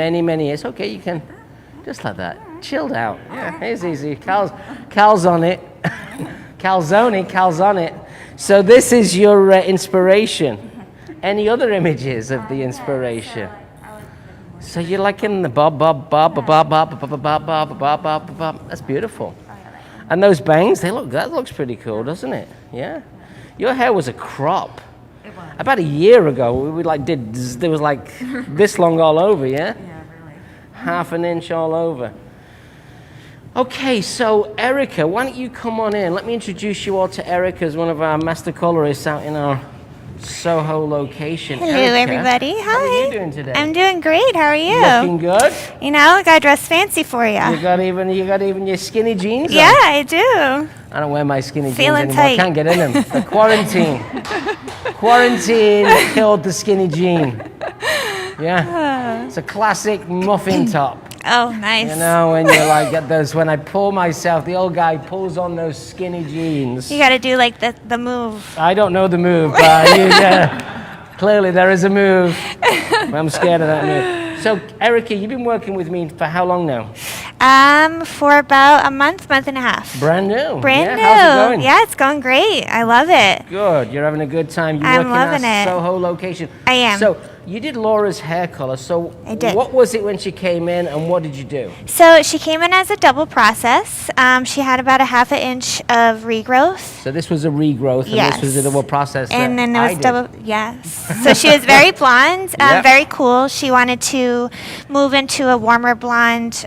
many years. Okay, you can just like that. Chilled out. Yeah, it's easy. Cal's on it. Cal's on it. So this is your inspiration. Any other images of the inspiration? So you're like in the bob. That's beautiful. And those bangs, that looks pretty cool, doesn't it? Yeah. Your hair was a crop. It was. About a year ago, there was like this long all over, yeah? Yeah, really. Half an inch all over. Okay, so Erica, why don't you come on in? Let me introduce you all to Erica as one of our master colorists out in our Soho location. Hello, Erica, everybody. Hi. How are you doing today? I'm doing great. How are you? Looking good. You know, I got dressed fancy for you. You got even your skinny jeans Yeah, on? I do. I don't wear my skinny Feeling jeans anymore. tight. I can't get in them. The quarantine killed the skinny jean. Yeah, it's a classic muffin top. Oh, nice. You know, when you're like at those, when I pull myself, the old guy pulls on those skinny jeans. You got to do like the move. I don't know the move, but clearly there is a move. I'm scared of that move. So, Erica, you've been working with me for how long now? For about a month and a half. Brand new. Brand new. How's it going? Yeah, it's going great. I love it. Good. You're having a good time. You're I'm working loving at it. Soho location. I am. So, you did Laura's hair color. So, I did. What was it when she came in, and what did you do? So she came in as a double process. She had about a half an inch of regrowth. So this was a regrowth, and Yes. this was a double process. And then there I was did. double, yes. So she was very blonde, Yep. very cool. She wanted to move into a warmer blonde,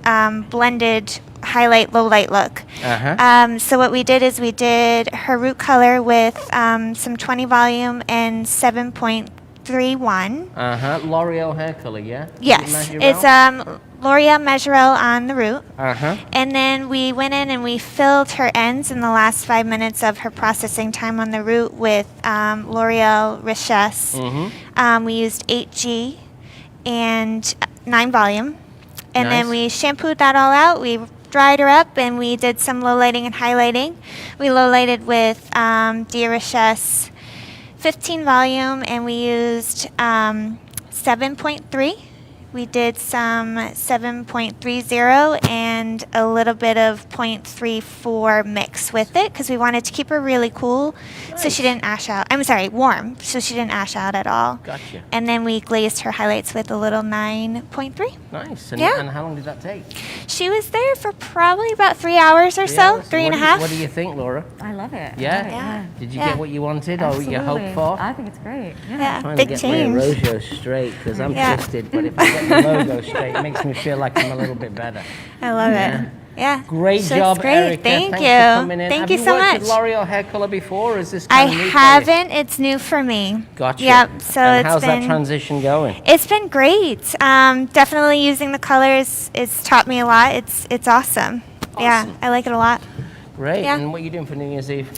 blended highlight, low light look. Uh-huh. So what we did is we did her root color with some 20 volume and 7.31. Uh-huh. L'Oreal hair color, yeah? Yes, it's L'Oreal Mesurel on the root. Uh-huh. And then we went in and we filled her ends in the last 5 minutes of her processing time on the root with L'Oreal Richesse. Mm-hmm. We used 8G and 9 volume. And Nice. then we shampooed that all out. We dried her up and we did some low lighting and highlighting. We low lighted with Dia Richesse 15 volume and we used 7.3. We did some 7.30 and a little bit of 0.34 mix with it because we wanted to keep her really cool so she didn't ash out. I'm sorry, warm, so she didn't ash out at all. Gotcha. And then we glazed her highlights with a little 9.3. Nice. And, Yeah. and how long did that take? She was there for probably about 3 hours or 3 so, hours? three and a What do you- half. What do you think, Laura? I love it. Yeah? I love it, Yeah. Did you Yeah. get what you wanted or what you Absolutely. hoped for? I think it's great. Yeah, Trying big to get change. my Rojo straight because I'm Yeah. twisted, but if I get the logo straight, it makes me feel like I'm a little bit better. I love Yeah. it. Yeah. Great She looks job, great. Erica. Thank Thanks you. for coming in. Thank Have you so worked much. with L'Oreal hair color before, or is this I kind of new for you? haven't. It's new for me. Gotcha. Yep. So and it's how's been that transition going? It's been great. Definitely using the colors. It's taught me a lot. It's awesome. Yeah, Awesome. I like it a lot. Great. Yeah. And what are you doing for New Year's Eve?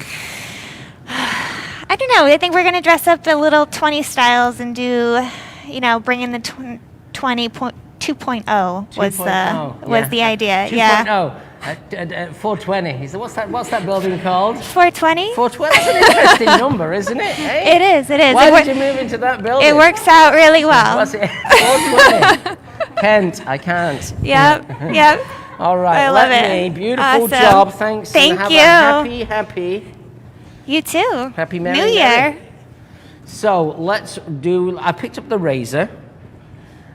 I don't know. I think we're gonna dress up a little 20 styles and do, bring in the 2.0 was 2.0, was the idea. 2.0. Yeah. At 420. He said, what's that building called? 420. 420. That's an interesting number, isn't it? Hey? It is. It is. Why it, did you move into that building? it works out really well. What's it? 420. Kent, I can't. Yep. Yep. All right. I love let it. me. Beautiful Awesome. job. Thanks. Thank and have you. A happy You too. Happy Merry New Merry. Year. So let's do, I picked up the razor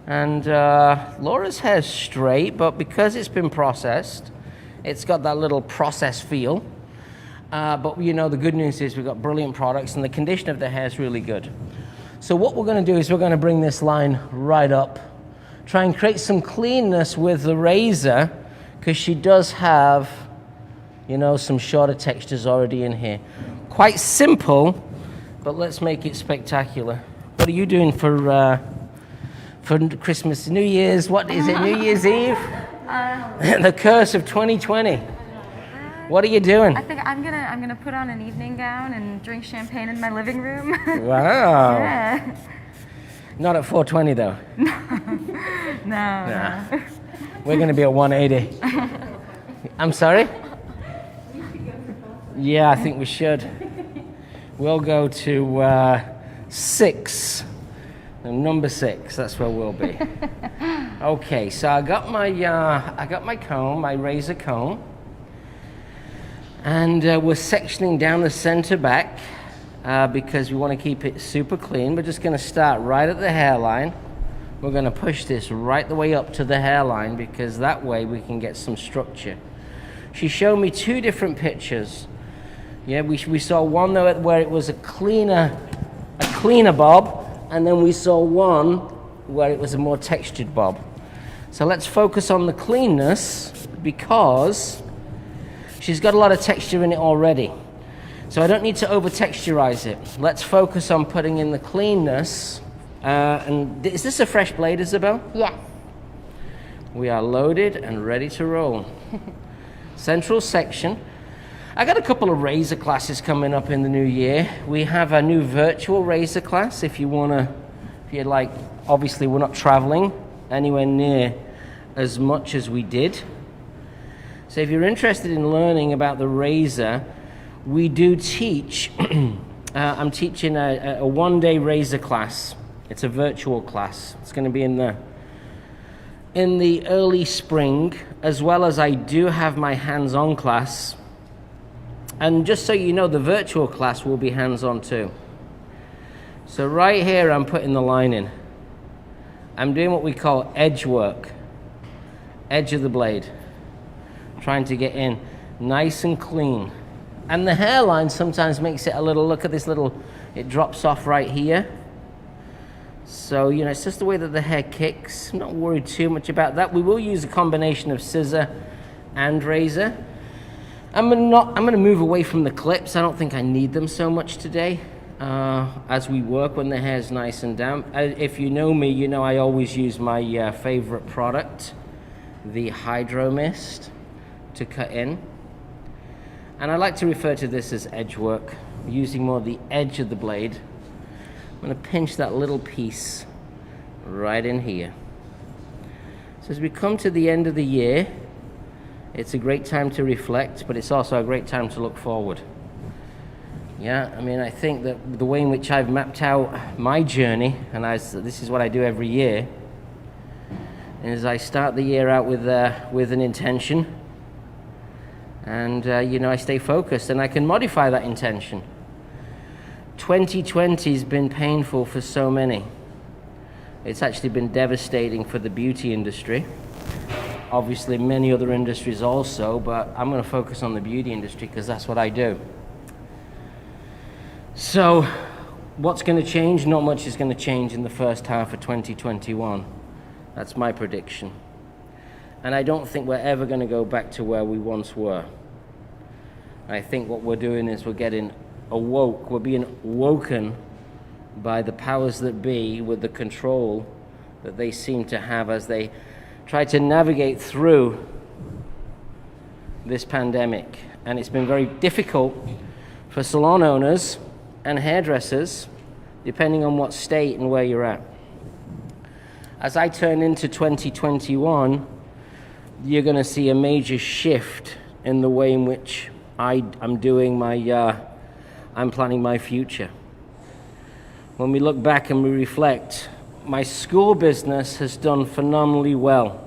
and Laura's hair's straight, but because it's been processed, it's got that little process feel. But the good news is we've got brilliant products and the condition of the hair is really good. So what we're gonna do is we're gonna bring this line right up, try and create some cleanness with the razor because she does have, some shorter textures already in here. Quite simple, but let's make it spectacular. What are you doing for Christmas, New Year's? What is it, New Year's Eve? The curse of 2020. What are you doing? I think I'm gonna put on an evening gown and drink champagne in my living room. Wow. Yeah. Not at 420 though. No. We're going to be at 180. I'm sorry? Yeah, I think we should. We'll go to 6. Number 6, that's where we'll be. Okay, so I got my comb, my razor comb, and we're sectioning down the center back because we want to keep it super clean. We're just going to start right at the hairline. We're going to push this right the way up to the hairline because that way we can get some structure. She showed me two different pictures. Yeah, we saw one though where it was a cleaner bob, and then we saw one where it was a more textured bob. So let's focus on the cleanness because she's got a lot of texture in it already. So I don't need to over texturize it. Let's focus on putting in the cleanness. And is this a fresh blade, Isabel? Yes. We are loaded and ready to roll. Central section. I got a couple of razor classes coming up in the new year. We have a new virtual razor class if you'd like, obviously we're not traveling anywhere near as much as we did. So if you're interested in learning about the razor, we do teach, I'm teaching a one-day razor class. It's a virtual class. It's going to be in the early spring, as well as I do have my hands-on class. And just so you know, the virtual class will be hands-on too. So right here, I'm putting the line in. I'm doing what we call edge work, edge of the blade, trying to get in nice and clean. And the hairline sometimes makes it a little, look at this little, it drops off right here. So, you know, it's just the way that the hair kicks. I'm not worried too much about that. We will use a combination of scissor and razor. I'm going to move away from the clips. I don't think I need them so much today as we work when the hair's nice and damp. If you know me, you know I always use my favorite product, the Hydro Mist, to cut in. And I like to refer to this as edge work, using more the edge of the blade. I'm going to pinch that little piece right in here. So as we come to the end of the year, it's a great time to reflect, but it's also a great time to look forward. Yeah, I mean, I think that the way in which I've mapped out my journey, and this is what I do every year, is I start the year out with an intention, and you know, I stay focused, and I can modify that intention. 2020 has been painful for so many. It's actually been devastating for the beauty industry. Obviously, many other industries also, but I'm going to focus on the beauty industry because that's what I do. So, what's going to change? Not much is going to change in the first half of 2021. That's my prediction. And I don't think we're ever going to go back to where we once were. I think what we're doing is we're getting awoke. We're being woken by the powers that be with the control that they seem to have as they try to navigate through this pandemic. And it's been very difficult for salon owners and hairdressers, depending on what state and where you're at. As I turn into 2021, you're going to see a major shift in the way in which I'm doing I'm planning my future. When we look back and we reflect, my school business has done phenomenally well.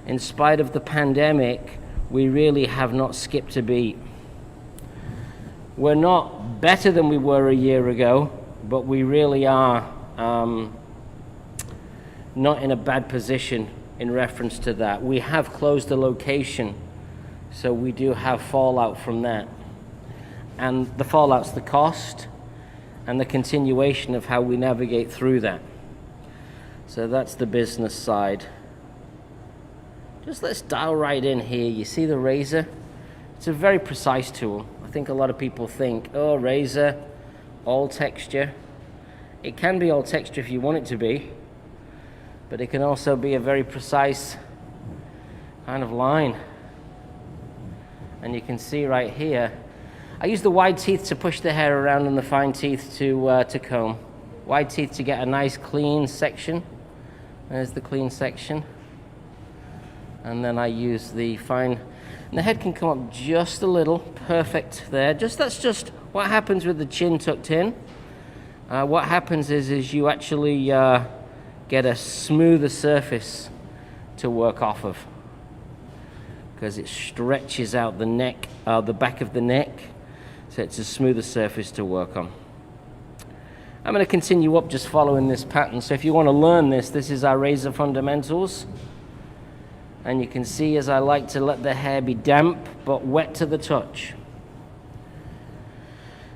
In spite of the pandemic, we really have not skipped a beat. We're not better than we were a year ago, but we really are not in a bad position in reference to that. We have closed the location, so we do have fallout from that. And the fallout's the cost and the continuation of how we navigate through that. So that's the business side. Just let's dial right in here. You see the razor? It's a very precise tool. I think a lot of people think, oh, razor, all texture. It can be all texture if you want it to be, but it can also be a very precise kind of line. And you can see right here, I use the wide teeth to push the hair around and the fine teeth to comb. Wide teeth to get a nice clean section. There's the clean section. And then I use the fine, and the head can come up just a little, perfect there. That's just what happens with the chin tucked in. What happens is you actually get a smoother surface to work off of, because it stretches out the neck, the back of the neck, so it's a smoother surface to work on. I'm going to continue up just following this pattern. So if you want to learn this, this is our razor fundamentals. And you can see as I like to let the hair be damp but wet to the touch.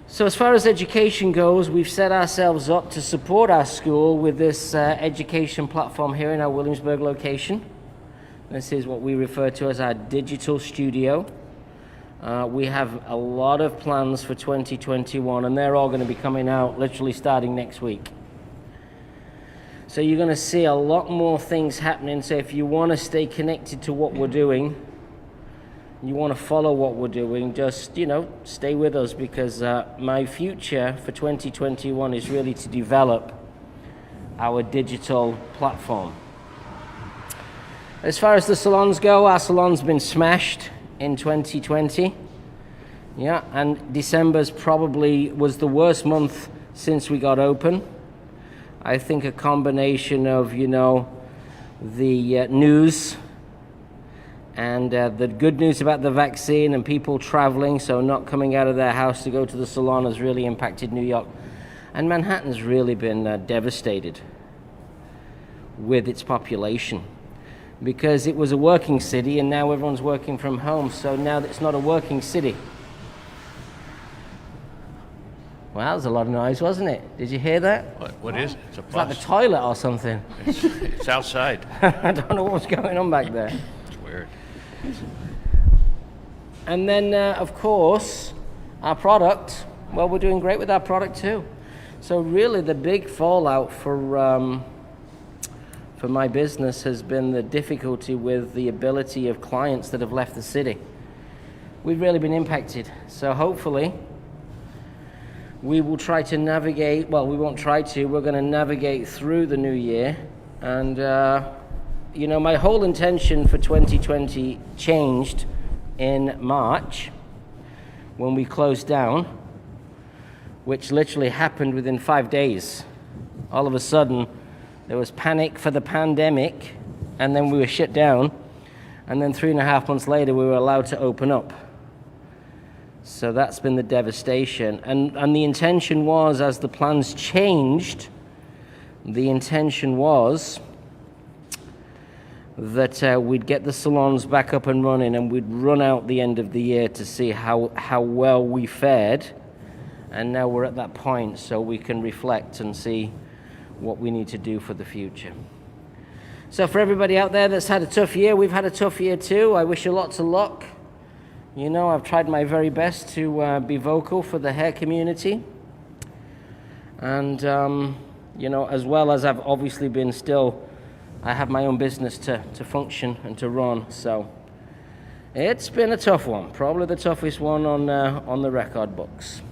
So as far as education goes, we've set ourselves up to support our school with this education platform here in our Williamsburg location. This is what we refer to as our digital studio. We have a lot of plans for 2021, and they're all going to be coming out literally starting next week. So you're going to see a lot more things happening. So if you want to stay connected to what we're doing, you want to follow what we're doing, just, stay with us, because my future for 2021 is really to develop our digital platform. As far as the salons go, our salon's been smashed in 2020. Yeah, and December's probably was the worst month since we got open. I think a combination of, the news and the good news about the vaccine and people traveling, so not coming out of their house to go to the salon, has really impacted New York. And Manhattan's really been devastated with its population, because it was a working city and now everyone's working from home, so now it's not a working city. Well, that was a lot of noise, wasn't it? Did you hear that? What is it? It's a It's like bus. the toilet or something. It's outside. I don't know what's going on back there. It's weird. And then, of course, our product. Well, we're doing great with our product too. So really the big fallout for my business has been the difficulty with the ability of clients that have left the city. We've really been impacted. So hopefully we will try to navigate, well, we won't try to, we're going to navigate through the new year. And, my whole intention for 2020 changed in March when we closed down, which literally happened within 5 days. All of a sudden, there was panic for the pandemic, and then we were shut down. And then 3.5 months later, we were allowed to open up. So that's been the devastation. And the intention was, as the plans changed, the intention was that we'd get the salons back up and running, and we'd run out the end of the year to see how well we fared. And now we're at that point, so we can reflect and see what we need to do for the future. So for everybody out there that's had a tough year, we've had a tough year too. I wish you lots of luck. I've tried my very best to be vocal for the hair community. And, as well as I've obviously been I have my own business to function and to run. So it's been a tough one, probably the toughest one on the record books.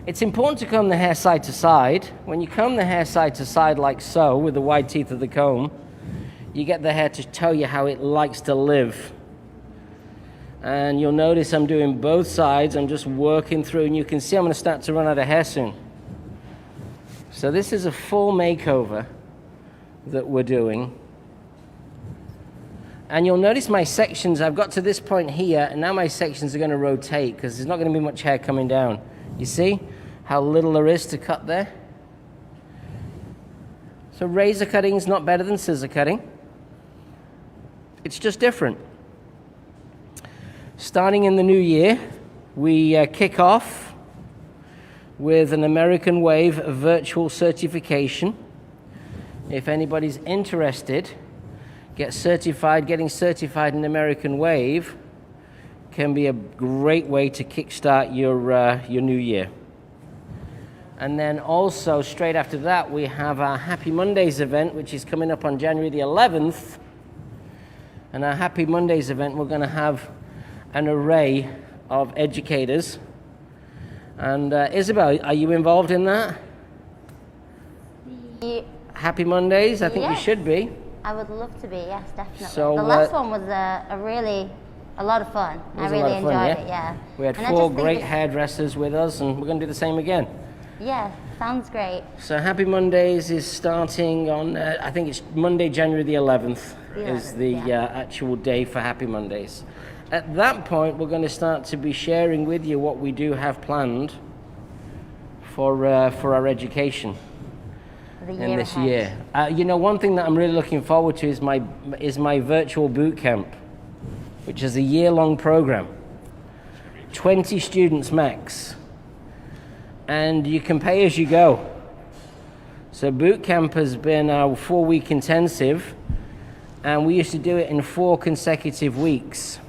It's important to comb the hair side to side. When you comb the hair side to side like so, with the wide teeth of the comb, you get the hair to tell you how it likes to live. And you'll notice I'm doing both sides. I'm just working through, and you can see I'm going to start to run out of hair soon. So this is a full makeover that we're doing. And you'll notice my sections, I've got to this point here, and now my sections are going to rotate because there's not going to be much hair coming down. You see how little there is to cut there? So razor cutting is not better than scissor cutting. It's just different. Starting in the new year, we kick off with an American Wave virtual certification. If anybody's interested, getting certified in American Wave can be a great way to kickstart your new year. And then also, straight after that, we have our Happy Mondays event, which is coming up on January the 11th. And our Happy Mondays event, we're going to have an array of educators. And Isabel, are you involved in that? Happy Mondays? I think you should be. I would love to be, yes, definitely. So, the last one was a lot of fun. I really enjoyed it, yeah. We had And 4 great hairdressers with us, and we're going to do the same again. Yeah, Sounds great. So Happy Mondays is starting on, I think it's Monday, January the 11th is the actual day for Happy Mondays. At that point, we're going to start to be sharing with you what we do have planned for our education in this year. You know, one thing that I'm really looking forward to is my virtual boot camp, which is a year-long program, 20 students max, and you can pay as you go. So boot camp has been our 4-week intensive, and we used to do it in 4 consecutive weeks.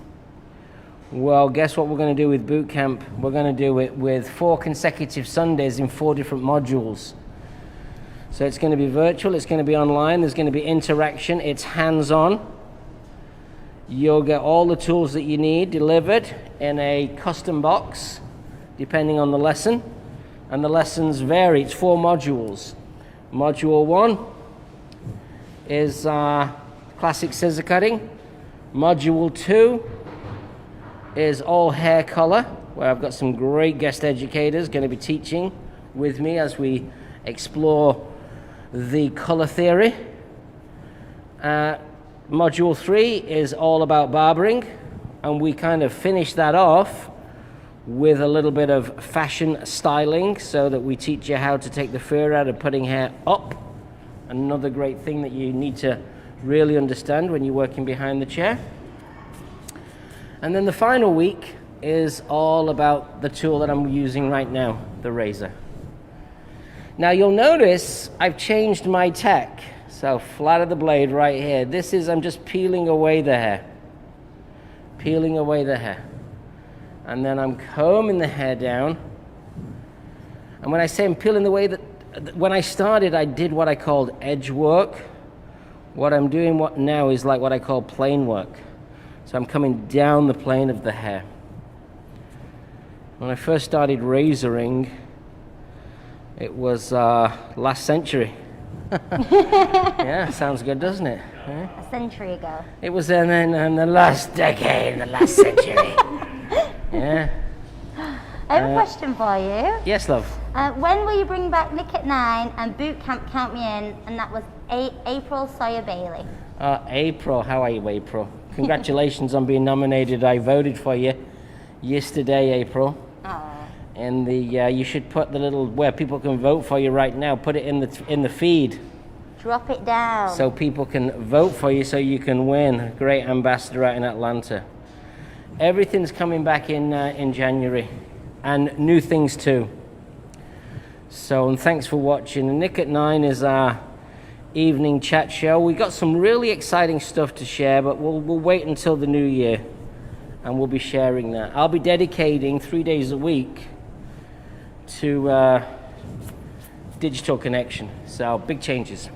Well, guess what we're going to do with boot camp? We're going to do it with 4 consecutive Sundays in 4 different modules. So it's going to be virtual, it's going to be online, there's going to be interaction, it's hands-on. You'll get all the tools that you need delivered in a custom box, depending on the lesson. And the lessons vary, it's 4 modules. Module 1 is classic scissor cutting. Module 2 is all hair color, where I've got some great guest educators going to be teaching with me as we explore the color theory. Module 3 is all about barbering, and we kind of finish that off with a little bit of fashion styling, so that we teach you how to take the fur out of putting hair up. Another great thing that you need to really understand when you're working behind the chair. And then the final week is all about the tool that I'm using right now, the razor. Now you'll notice I've changed my tech. So flat of the blade right here. This is, I'm just peeling away the hair. Peeling away the hair. And then I'm combing the hair down. And when I say I'm peeling away, when I started, I did what I called edge work. What I'm doing now is like what I call plane work. So I'm coming down the plane of the hair. When I first started razoring, it was last century. Yeah, sounds good, doesn't it? Yeah. A century ago. It was in the last decade, the last century. Yeah. I have a question for you. Yes, love. When will you bring back Nick at 9 and boot camp count me in? And that was April Sawyer Bailey. April, how are you, April? Congratulations on being nominated. I voted for you yesterday, April. And you should put the little where people can vote for you right now. Put it in the feed. Drop it down. So people can vote for you, so you can win. Great ambassador out in Atlanta. Everything's coming back in January, and new things too. So, and thanks for watching. Nick at 9 is our evening chat show. We got some really exciting stuff to share, but we'll wait until the new year, and we'll be sharing that. I'll be dedicating 3 days a week to digital connection. So big changes.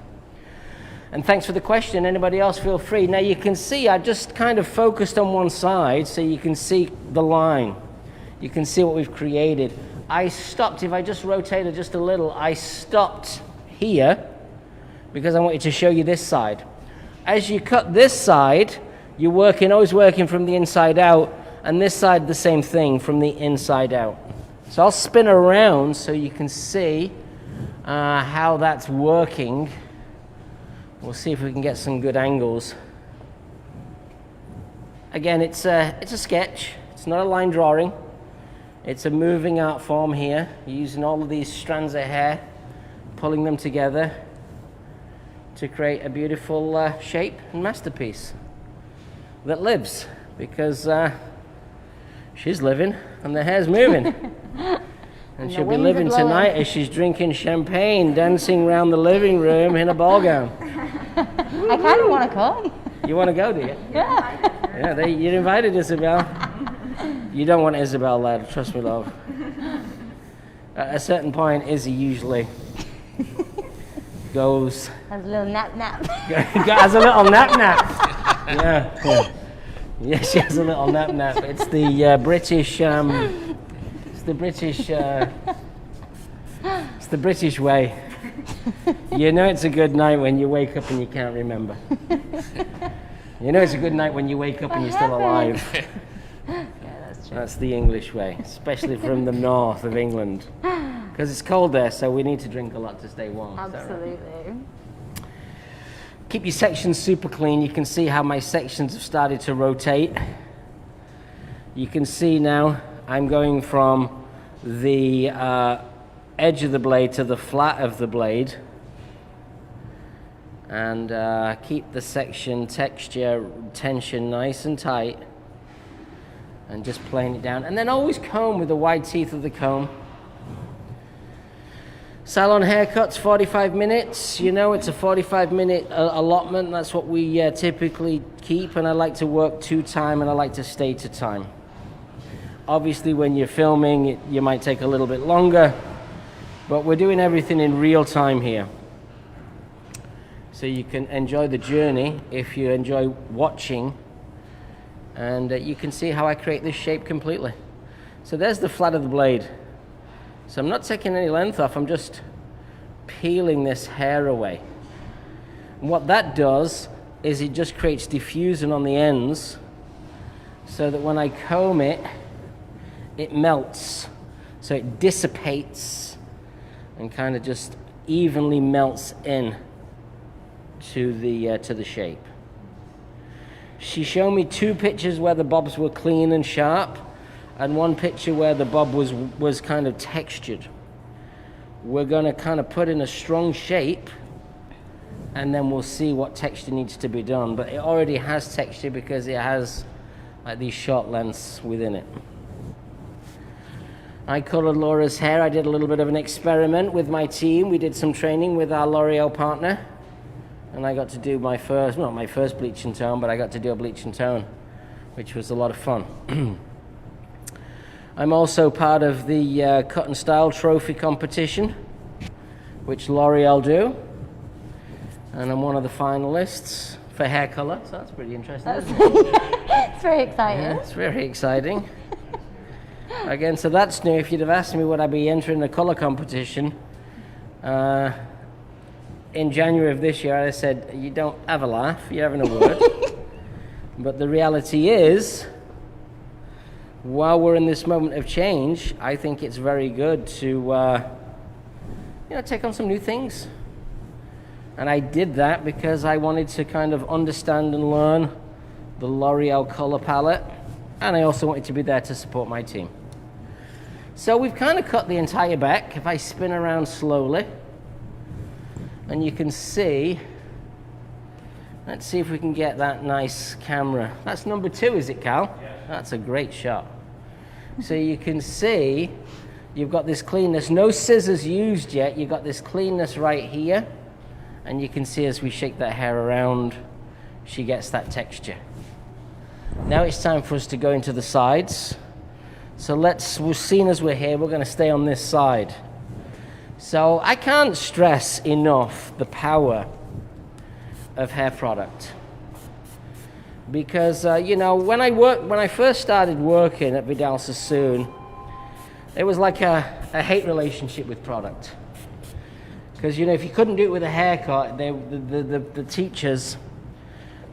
And thanks for the question. Anybody else, feel free. Now you can see I just kind of focused on one side, so you can see the line. You can see what we've created. I stopped, if I just rotated just a little, I stopped here because I wanted to show you this side. As you cut this side, you're always working from the inside out, and this side the same thing, from the inside out. So I'll spin around so you can see how that's working. We'll see if we can get some good angles. Again, it's a sketch. It's not a line drawing. It's a moving art form here, using all of these strands of hair, pulling them together to create a beautiful shape and masterpiece that lives, because she's living and the hair's moving. And she'll be living tonight as she's drinking champagne, dancing around the living room in a ball gown. I kind of want to come. You want to go, do you? Yeah. Yeah, you're invited, Isabel. You don't want Isabel there, trust me, love. At a certain point, Izzy usually goes... Has a little nap. Has a little nap. Yeah. Yeah, she has a little nap. It's the British... It's the British way. You know it's a good night when you wake up and you can't remember. You know it's a good night when you wake up and you're still alive. Yeah, that's true. That's the English way, especially from the north of England. Because it's cold there, so we need to drink a lot to stay warm. Is that right? Absolutely. Keep your sections super clean. You can see how my sections have started to rotate. You can see now I'm going from the edge of the blade to the flat of the blade. And keep the section texture, tension nice and tight. And just playing it down. And then always comb with the wide teeth of the comb. Salon haircuts, 45 minutes. You know, it's a 45-minute allotment. That's what we typically keep. And I like to work to time and I like to stay to time. Obviously, when you're filming, you might take a little bit longer. But we're doing everything in real time here. So you can enjoy the journey if you enjoy watching. And you can see how I create this shape completely. So there's the flat of the blade. So I'm not taking any length off, I'm just peeling this hair away. And what that does is it just creates diffusion on the ends so that when I comb it, it melts. So it dissipates and kind of just evenly melts in to the shape. She showed me 2 pictures where the bobs were clean and sharp, and 1 picture where the bob was kind of textured. We're going to kind of put in a strong shape, and then we'll see what texture needs to be done. But it already has texture because it has like these short lengths within it. I colored Laura's hair. I did a little bit of an experiment with my team. We did some training with our L'Oreal partner. And I got to do my first, not my first bleach and tone, but I got to do a bleach and tone, which was a lot of fun. I'm also part of the Cut and Style Trophy competition, which L'Oreal do. And I'm one of the finalists for hair color, so that's pretty interesting. It's very exciting. Yeah, it's very exciting. Again, so that's new. If you'd have asked me would I be entering the color competition, in January of this year, I said, you don't have a laugh, you're having a word. But the reality is, while we're in this moment of change, I think it's very good to take on some new things. And I did that because I wanted to kind of understand and learn the L'Oreal color palette. And I also wanted to be there to support my team. So we've kind of cut the entire back. If I spin around slowly, and you can see, let's see if we can get that nice camera. That's number 2, is it, Cal? Yeah. That's a great shot. So you can see you've got this cleanness, no scissors used yet. You've got this cleanness right here. And you can see as we shake that hair around, she gets that texture. Now it's time for us to go into the sides. So we're seeing as we're here, we're gonna stay on this side. So I can't stress enough the power of hair product. Because, when I first started working at Vidal Sassoon, it was like a hate relationship with product. Because, if you couldn't do it with a haircut, the teachers,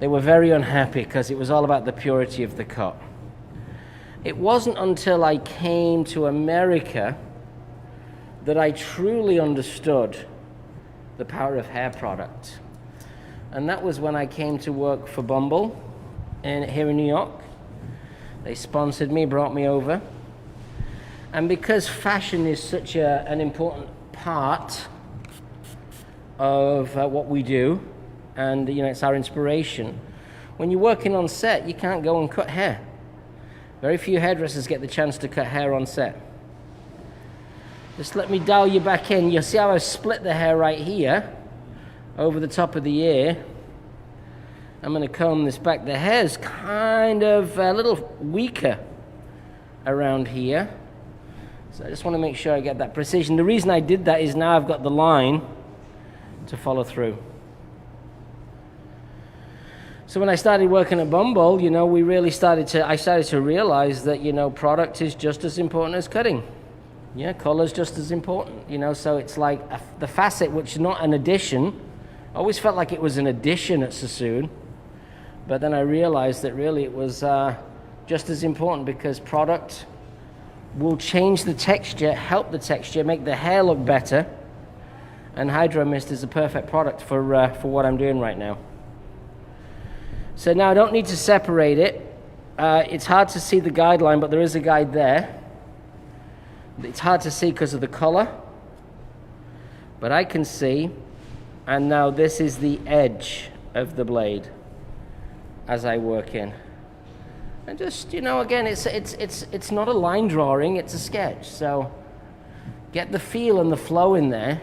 they were very unhappy because it was all about the purity of the cut. It wasn't until I came to America that I truly understood the power of hair product. And that was when I came to work for Bumble here in New York. They sponsored me, brought me over. And because fashion is such an important part of what we do, and it's our inspiration, when you're working on set, you can't go and cut hair. Very few hairdressers get the chance to cut hair on set. Just let me dial you back in. You'll see how I've split the hair right here over the top of the ear. I'm going to comb this back. The hair's kind of a little weaker around here. So I just want to make sure I get that precision. The reason I did that is now I've got the line to follow through. So when I started working at Bumble, I started to realize that, product is just as important as cutting. Yeah, color's just as important, so it's like the facet, which is not an addition. I always felt like it was an addition at Sassoon, but then I realized that really it was just as important because product will change the texture, help the texture, make the hair look better. And Hydro Mist is the perfect product for what I'm doing right now. So now I don't need to separate it. It's hard to see the guideline, but there is a guide there. It's hard to see because of the color, but I can see. And now this is the edge of the blade as I work in. And just, you know, again, it's not a line drawing, it's a sketch. So get the feel and the flow in there.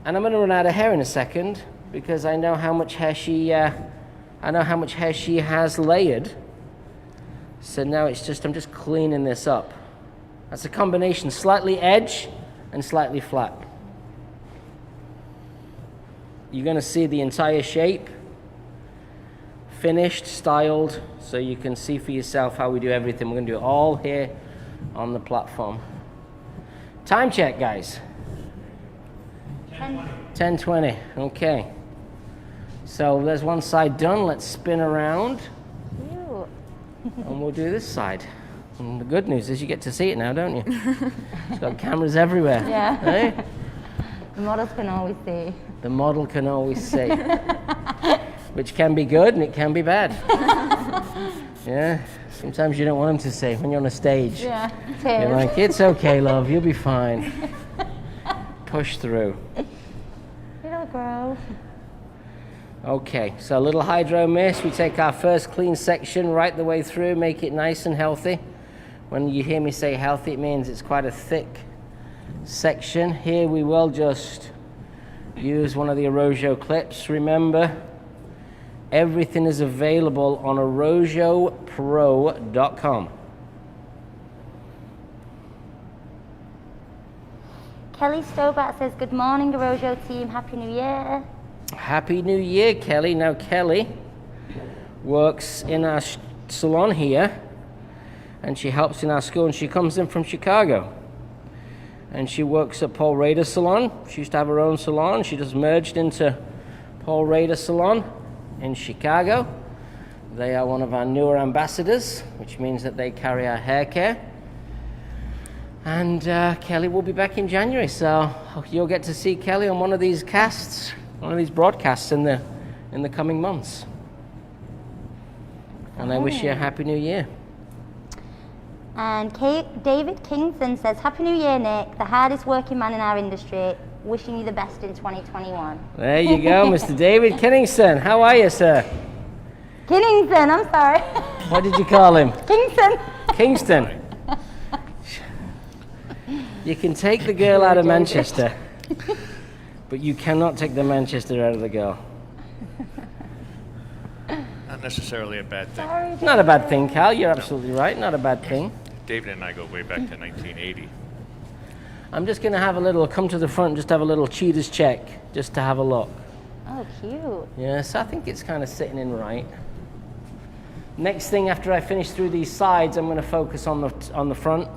And I'm going to run out of hair in a second because I know how much hair she has layered. So now it's just, I'm just cleaning this up. That's a combination, slightly edge and slightly flat. You're going to see the entire shape, finished, styled, so you can see for yourself how we do everything. We're going to do it all here on the platform. Time check, guys. 10:20. Okay. So there's one side done. Let's spin around. Cute. And we'll do this side. And the good news is you get to see it now, don't you? It's got cameras everywhere. Yeah. Eh? The models can always see. The model can always see. Which can be good and it can be bad. Yeah. Sometimes you don't want them to see when you're on a stage. Yeah. You're like, it's okay, love. You'll be fine. Push through. It'll grow. Okay, so a little Hydro Mist. We take our first clean section right the way through, make it nice and healthy. When you hear me say healthy, it means it's quite a thick section. Here we will just use one of the Arrojo clips. Remember, everything is available on arrojopro.com. Kelly Stobat says, good morning, Arrojo team. Happy New Year. Happy New Year, Kelly. Now, Kelly works in our salon here, and she helps in our school, and she comes in from Chicago. And she works at Paul Rader's salon. She used to have her own salon. She just merged into Paul Rader's salon in Chicago. They are one of our newer ambassadors, which means that they carry our hair care. And Kelly will be back in January, so you'll get to see Kelly on one of these casts, one of these broadcasts in the coming months. And I wish you a Happy New Year. And David Kingston says, Happy New Year, Nick, the hardest working man in our industry. Wishing you the best in 2021. There you go, Mr. David Kinningston. How are you, sir? Kingston, I'm sorry. What did you call him? Kingston. Kingston. You can take the girl out of Manchester, but you cannot take the Manchester out of the girl. Not necessarily a bad thing. Sorry, Not a bad thing, Cal. You're absolutely right. Not a bad thing. David and I go way back to 1980. I'm just going to have a little, come to the front and just have a little cheater's check, just to have a look. Oh, cute. Yes, I think it's kind of sitting in right. Next thing, after I finish through these sides, I'm going to focus on the front.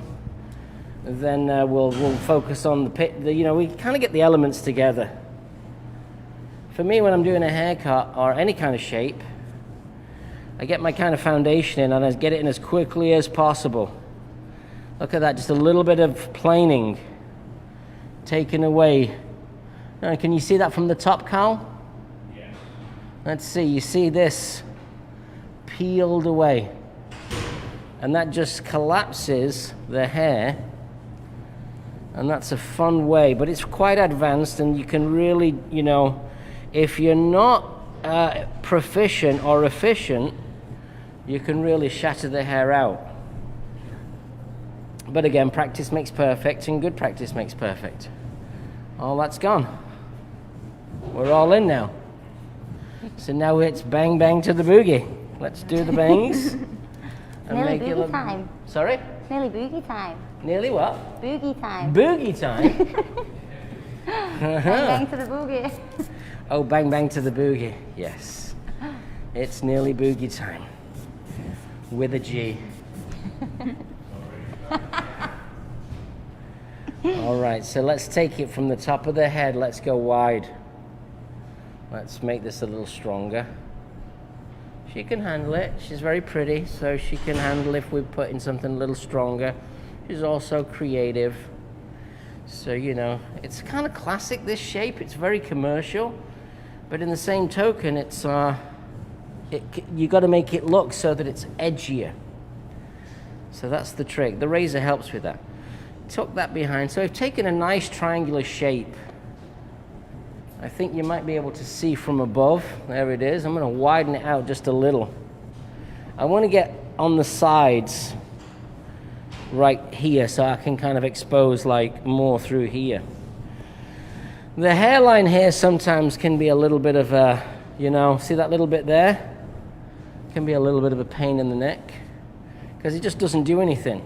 Then we'll focus on the pit. You know, we kind of get the elements together. For me, when I'm doing a haircut or any kind of shape, I get my kind of foundation in and I get it in as quickly as possible. Look at that, just a little bit of planing taken away. Now, can you see that from the top, Cal? Yeah. Let's see, you see this peeled away. And that just collapses the hair. And that's a fun way, but it's quite advanced and you can really, you know, if you're not proficient or efficient, you can really shatter the hair out. But again, practice makes perfect and good practice makes perfect. All that's gone. We're all in now. So now it's bang bang to the boogie. Let's do the bangs. And Nearly make it boogie look... time. Sorry? Nearly boogie time. Nearly what? Boogie time. Boogie time? Bang, bang to the boogie. Oh, bang bang to the boogie. Yes. It's nearly boogie time. With a G. All right, so let's take it from the top of the head. Let's go wide. Let's make this a little stronger. She can handle it. She's very pretty, so she can handle if we put in something a little stronger. is also creative. So, you know, it's kind of classic, this shape. It's very commercial, but in the same token, it's you got to make it look so that it's edgier. So that's the trick. The razor helps with that. Tuck that behind. So I've taken a nice triangular shape. I think you might be able to see from above. There it is. I'm going to widen it out just a little. I want to get on the sides right here so I can kind of expose like more through here. The hairline here sometimes can be a little bit of a, you know, see that little bit there? Can be a little bit of a pain in the neck because it just doesn't do anything.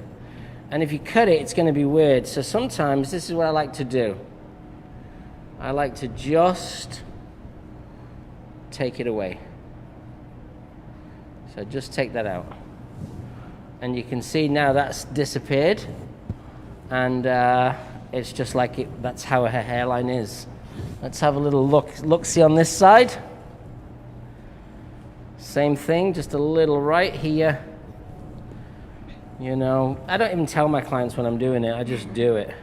And if you cut it, it's going to be weird. So sometimes this is what I like to do. I like to just take it away. So just take that out. And you can see now that's disappeared. And it's just like it, that's how her hairline is. Let's have a little look-see on this side. Same thing, just a little right here. You know, I don't even tell my clients when I'm doing it, I just do it.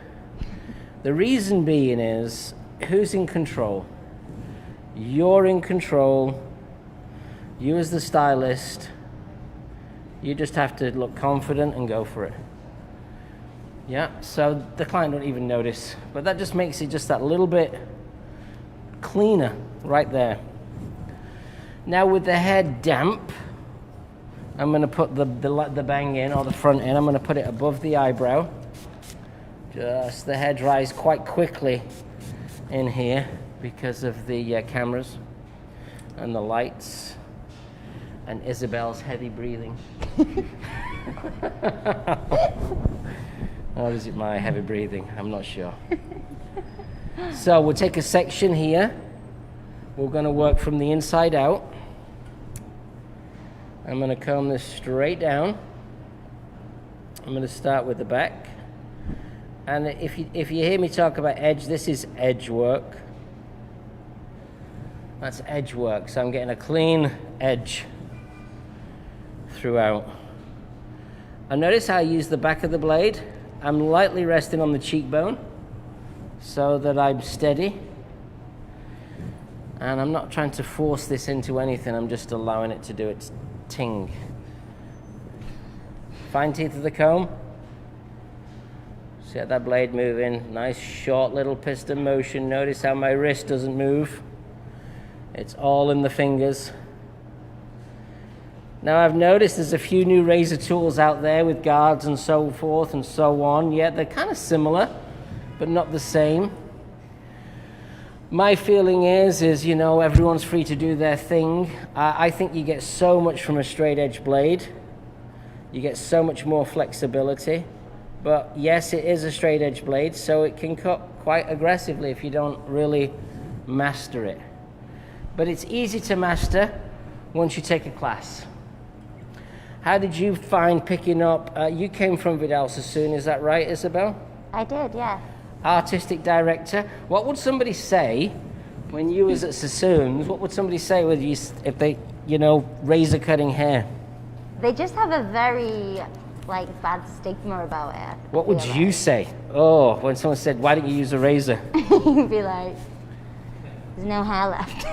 The reason being is, who's in control? You're in control. You as the stylist, you just have to look confident and go for it. Yeah, so the client don't even notice, but that just makes it just that little bit cleaner right there. Now with the hair damp, I'm going to put the bang in, or the front in. I'm going to put it above the eyebrow. Just the hair dries quite quickly in here because of the cameras and the lights and Isabel's heavy breathing. Or is it my heavy breathing? I'm not sure. So we'll take a section here. We're going to work from the inside out. I'm going to comb this straight down. I'm going to start with the back. And if you hear me talk about edge, this is edge work. That's edge work. So I'm getting a clean edge throughout. And notice how I use the back of the blade. I'm lightly resting on the cheekbone so that I'm steady. And I'm not trying to force this into anything. I'm just allowing it to do its ting. Fine teeth of the comb. See how that blade moving. Nice short little piston motion. Notice how my wrist doesn't move. It's all in the fingers. Now I've noticed there's a few new razor tools out there with guards and so forth and so on. Yeah, they're kind of similar, but not the same. My feeling is, you know, everyone's free to do their thing. I think you get so much from a straight edge blade. You get so much more flexibility. But yes, it is a straight edge blade, so it can cut quite aggressively if you don't really master it. But it's easy to master once you take a class. How did you find picking up, you came from Vidal Sassoon, is that right, Isabel? I did, yeah. Artistic director. What would somebody say when you was at Sassoon's? What would somebody say with you if they, you know, razor cutting hair? They just have a very, like, bad stigma about it. What would you say? Oh, when someone said, why don't you use a razor? You'd be like, there's no hair left.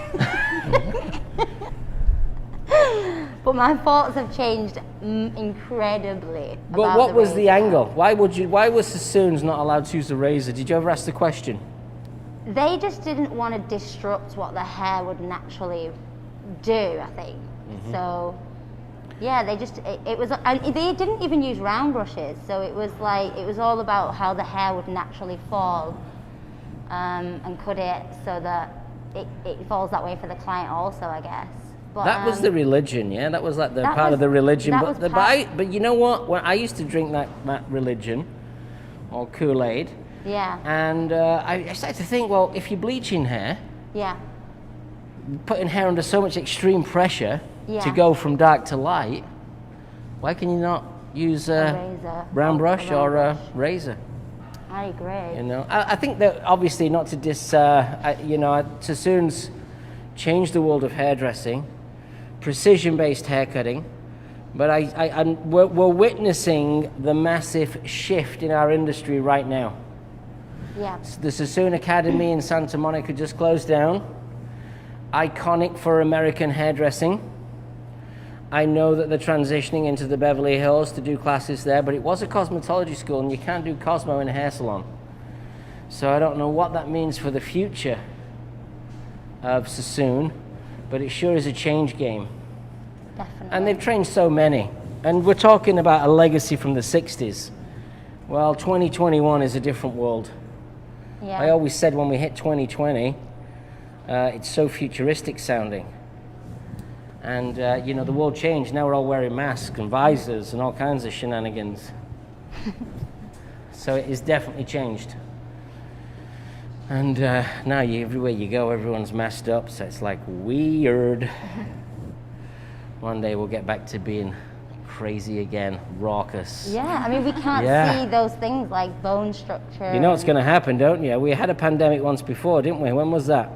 But my thoughts have changed incredibly. But what was the angle? Why was Sassoon's not allowed to use a razor? Did you ever ask the question? They just didn't want to disrupt what the hair would naturally do, I think. Mm-hmm. So, yeah, they just, it was, and they didn't even use round brushes. So it was like, it was all about how the hair would naturally fall and cut it so that it falls that way for the client also, I guess. But, that was the religion, yeah? That was like the part of the religion. But you know what? When I used to drink that religion, or Kool-Aid. Yeah. And I started to think, well, if you're bleaching hair, yeah, putting hair under so much extreme pressure to go from dark to light, why can you not use a round brush or a razor? I agree. You know, I think that obviously not to you know, Sassoon's changed the world of hairdressing. Precision-based haircutting, But we're witnessing the massive shift in our industry right now. Yeah. The Sassoon Academy in Santa Monica just closed down. Iconic for American hairdressing. I know that they're transitioning into the Beverly Hills to do classes there, but it was a cosmetology school and you can't do Cosmo in a hair salon. So I don't know what that means for the future of Sassoon, but it sure is a change game. Definitely. And they've trained so many. And we're talking about a legacy from the 60s. Well, 2021 is a different world. Yeah. I always said when we hit 2020, it's so futuristic sounding. And, you know, the world changed. Now we're all wearing masks and visors and all kinds of shenanigans. So it is definitely changed. And now everywhere you go, everyone's masked up, so it's like weird. One day we'll get back to being crazy again, raucous. Yeah, I mean, we can't see those things like bone structure. You know what's going to happen, don't you? We had a pandemic once before, didn't we? When was that?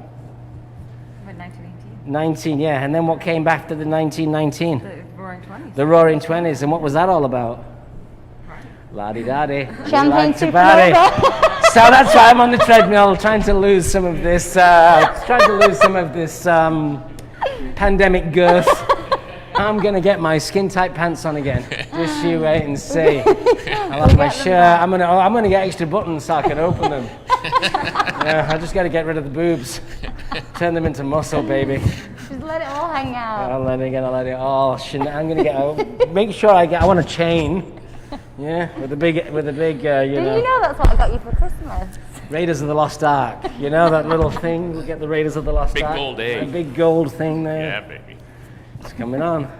What, 1918? 19, yeah. And then what came after the 1919? The Roaring 20s. The Roaring 20s. And what was that all about? La-di-da-di. Champagne to souffle. party. So that's why I'm on the treadmill trying to lose some of this, pandemic girth. I'm going to get my skin tight pants on again. Just you wait and see. I'll have my shirt. I'm going to get extra buttons so I can open them. Yeah, I just got to get rid of the boobs. Turn them into muscle, baby. Just let it all hang out. I'll let it all. I'm going to get, make sure I want a chain. Yeah, with a big, Did you know that's what I got you for Christmas? Raiders of the Lost Ark. You know that little thing? We'll get the Raiders of the Lost Big Ark. gold egg. A big gold thing there. Yeah, baby. It's coming on.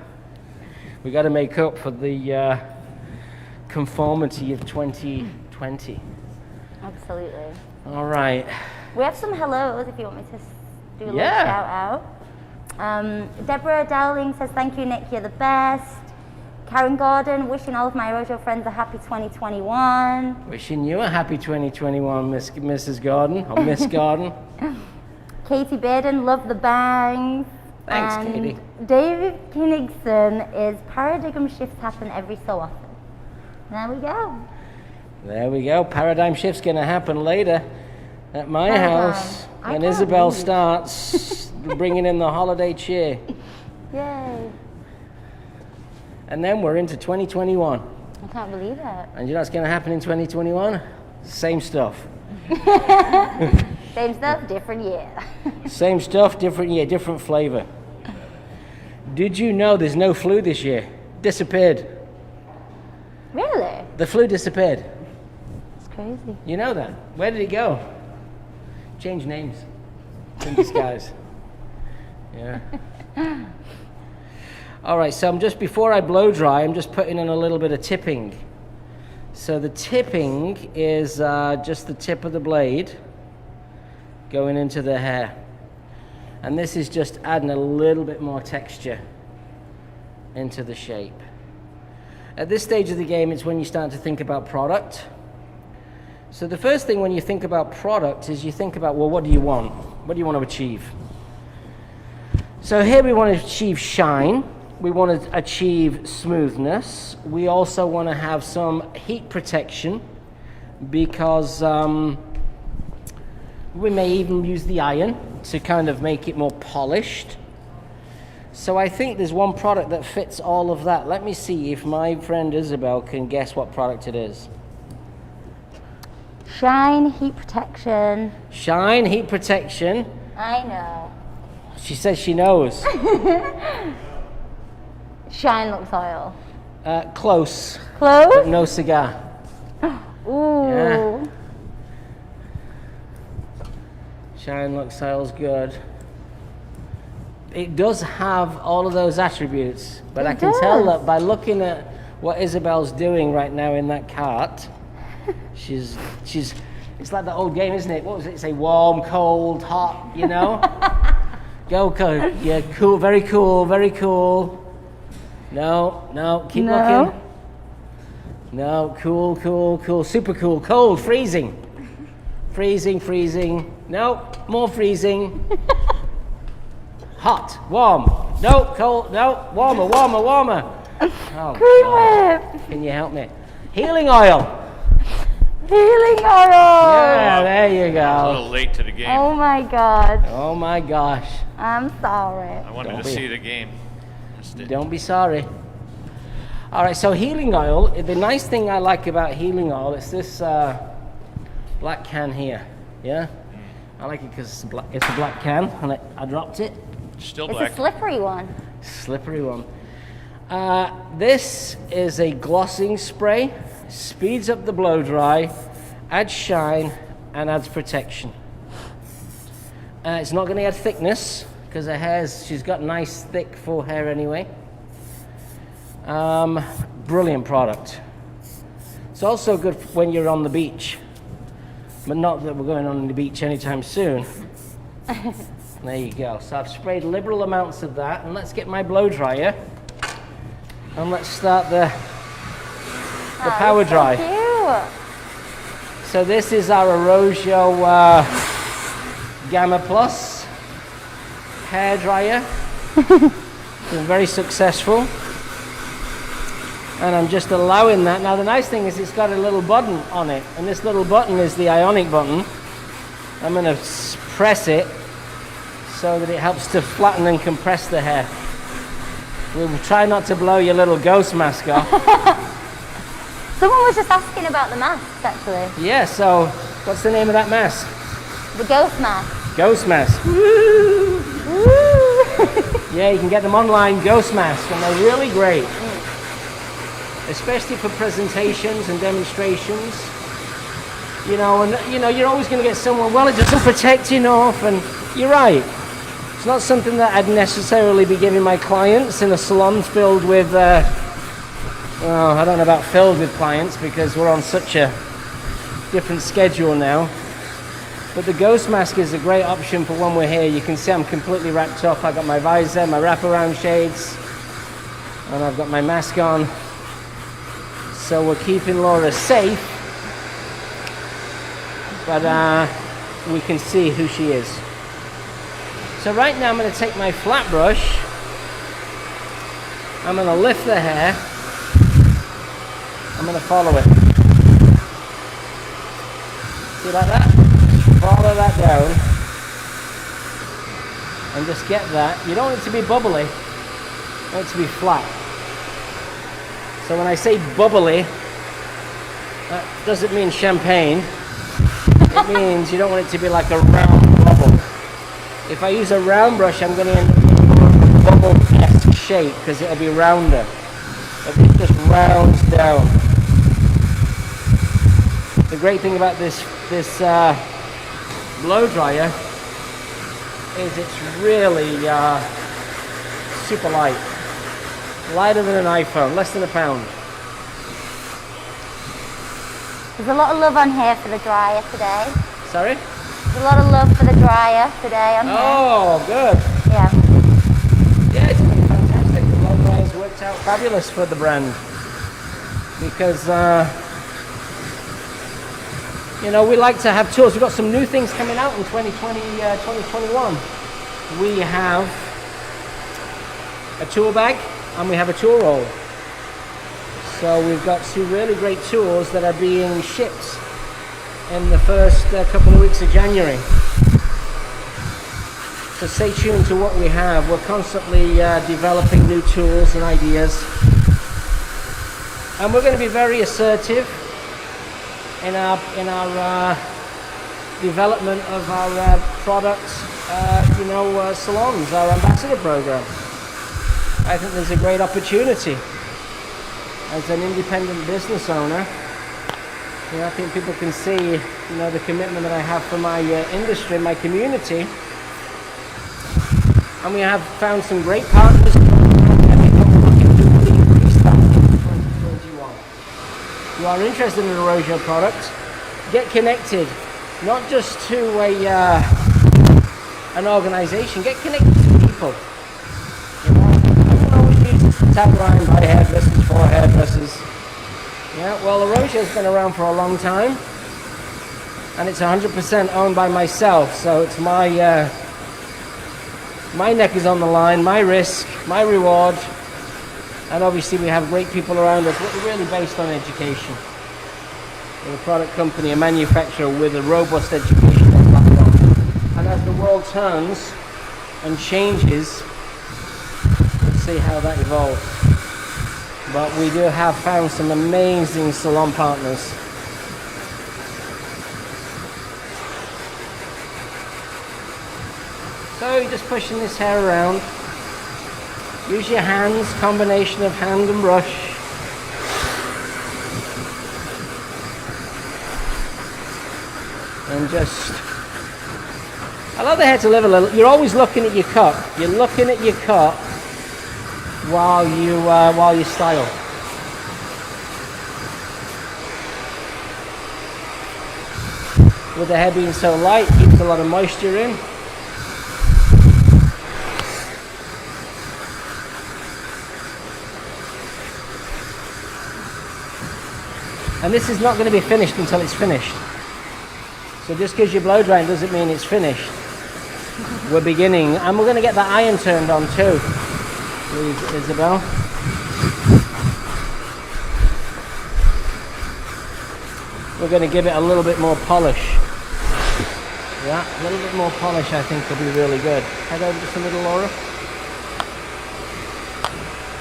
We got to make up for the conformity of 2020. Absolutely. All right. We have some hellos if you want me to do a little Yeah. shout out. Deborah Dowling says, thank you, Nick, you're the best. Karen Gordon, wishing all of my Rojo friends a happy 2021. Wishing you a happy 2021, Mrs. Gordon, or Miss Gordon. Katie Bearden, love the bangs. Thanks, and Katie. David Kinnigson is paradigm shifts happen every so often. There we go. There we go. Paradigm shift's going to happen later at my Paradigm. house I when can't Isabel believe. starts bringing in the holiday cheer. Yay. And then we're into 2021. I can't believe it. And you know what's going to happen in 2021? Same stuff. Same stuff, different year. Same stuff, different year, different flavor. Did you know there's no flu this year? Disappeared. Really? The flu disappeared. It's crazy. You know that? Where did it go? Change names. In disguise. Yeah. All right, so before I blow dry, I'm just putting in a little bit of tipping. So the tipping is just the tip of the blade going into the hair. And this is just adding a little bit more texture into the shape. At this stage of the game, it's when you start to think about product. So the first thing when you think about product is you think about, well, what do you want? What do you want to achieve? So here we want to achieve shine. We want to achieve smoothness. We also want to have some heat protection because we may even use the iron to kind of make it more polished. So I think there's one product that fits all of that. Let me see if my friend Isabel can guess what product it is. Shine, heat protection. Shine, heat protection. I know. She says she knows. Shine Lux Oil. Close, Close? but no cigar. Ooh. Yeah. Shine Lux Oil's good. It does have all of those attributes, but I can tell that by looking at what Isabel's doing right now in that cart. She's it's like that old game, isn't it? What was it say? Warm, cold, hot, you know? Go cold. Yeah, cool, very cool, very cool. No, keep looking. No, cool, super cool, cold, freezing. Freezing. No, more freezing. Hot, warm. No, cold, no, warmer. Oh, Cream God. whip. Can you help me? Healing oil. Healing oil. Yeah, there you A go. little late to the game. Oh my God. Oh my gosh. I'm sorry. I wanted Don't to be. see the game. Missed it. Don't be sorry. All right, so healing oil, the nice thing I like about healing oil is this black can here. Yeah? I like it because it's a black can, and I dropped it. Still It's black. a slippery one. Slippery one. This is a glossing spray, speeds up the blow dry, adds shine, and adds protection. It's not going to add thickness because she's got nice thick full hair anyway. Brilliant product. It's also good when you're on the beach, but not that we're going on the beach anytime soon. There you go. So I've sprayed liberal amounts of that, and let's get my blow dryer, and let's start the power dry. Cute. So this is our Arosio Gamma Plus hair dryer. Been very successful. And I'm just allowing that. Now the nice thing is it's got a little button on it, and this little button is the ionic button. I'm going to press it so that it helps to flatten and compress the hair. We'll try not to blow your little ghost mask off. Someone was just asking about the masks, actually. Yeah, so what's the name of that mask? The ghost mask. Ghost mask. Yeah, you can get them online, ghost mask, and they're really great. Especially for presentations and demonstrations. You know, and you're always going to get someone, well, it doesn't protect enough, and you're right. It's not something that I'd necessarily be giving my clients in a salon filled with, well, I don't know about filled with clients because we're on such a different schedule now. But the ghost mask is a great option for when we're here. You can see I'm completely wrapped up. I've got my visor, my wraparound shades, and I've got my mask on. So we're keeping Laura safe, but we can see who she is. So right now I'm going to take my flat brush, I'm going to lift the hair, I'm going to follow it. See like that? Follow that down, and just get that. You don't want it to be bubbly, you want it to be flat. So when I say bubbly, that doesn't mean champagne. It means you don't want it to be like a round bubble. If I use a round brush, I'm going to end up with more of a bubble-esque shape because it'll be rounder. But it just rounds down. The great thing about this blow dryer is it's really super light. Lighter than an iPhone, less than a pound. There's a lot of love on here for the dryer today. Sorry? There's a lot of love for the dryer today on here. Oh, good. Yeah. Yeah, it's been fantastic. The blow dryer's worked out fabulous for the brand. Because, we like to have tools. We've got some new things coming out in 2021. We have a tool bag, and we have a tool roll. So we've got two really great tools that are being shipped in the first couple of weeks of January. So stay tuned to what we have. We're constantly developing new tools and ideas. And we're going to be very assertive in our development of our products, salons, our ambassador program. I think there's a great opportunity as an independent business owner. I think people can see, the commitment that I have for my industry, my community. And we have found some great partners. If you are interested in a Arosio product, get connected, not just to an organization, get connected to people. Tagline by hairdressers for hairdressers. Yeah, well, Arosio's been around for a long time, and it's 100% owned by myself. So it's my neck is on the line, my risk, my reward, And obviously we have great people around us. We're really based on education. We're a product company, a manufacturer with a robust educational platform. And as the world turns and changes, we'll see how that evolves. But we do have found some amazing salon partners. So you're just pushing this hair around. Use your hands, combination of hand and brush. And just allow the hair to live a little. You're always looking at your cut. You're looking at your cut while you style. With the hair being so light, keeps a lot of moisture in. And this is not going to be finished until it's finished. So just because you're blow drying doesn't mean it's finished. We're beginning, and we're going to get the iron turned on too. Please, Isabel. We're going to give it a little bit more polish. Yeah, a little bit more polish I think will be really good. Head over just a little, Laura.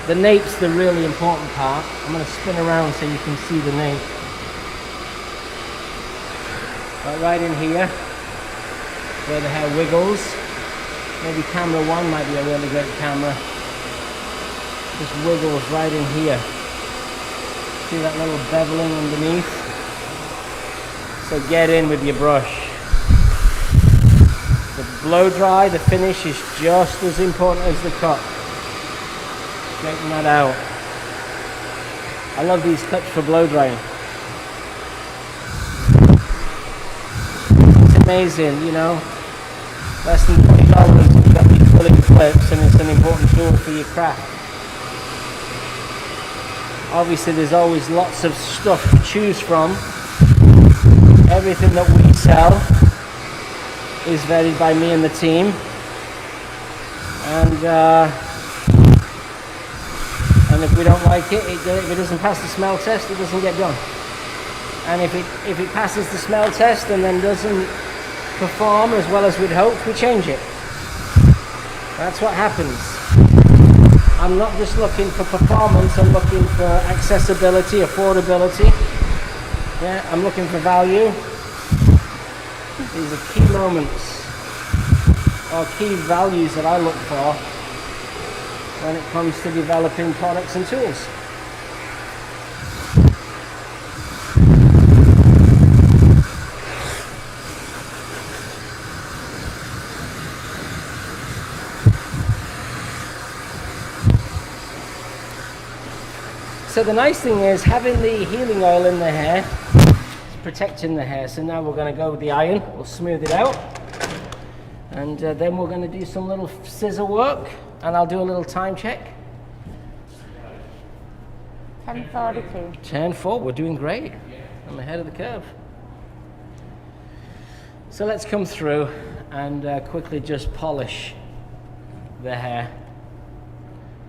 The nape's the really important part. I'm going to spin around so you can see the nape. Right in here, where the hair wiggles. Maybe camera 1 might be a really great camera. Just wiggles right in here. See that little beveling underneath? So get in with your brush. The blow dry, the finish is just as important as the cut. Straighten that out. I love these cuts for blow drying. Amazing, you know, less than $20 you've got these filling clips, and it's an important tool for your craft. Obviously there's always lots of stuff to choose from. Everything that we sell is vetted by me and the team, and if we don't like it, if it doesn't pass the smell test, it doesn't get done. And if it passes the smell test and then doesn't perform as well as we'd hoped, we change it. That's what happens. I'm not just looking for performance, I'm looking for accessibility, affordability. Yeah, I'm looking for value. These are key moments, or key values that I look for when it comes to developing products and tools. So the nice thing is having the healing oil in the hair is protecting the hair. So now we're going to go with the iron, we'll smooth it out, and then we're going to do some little scissor work, and I'll do a little time check. 10:42. 10:04, we're doing great. I'm ahead of the curve. So let's come through and quickly just polish the hair.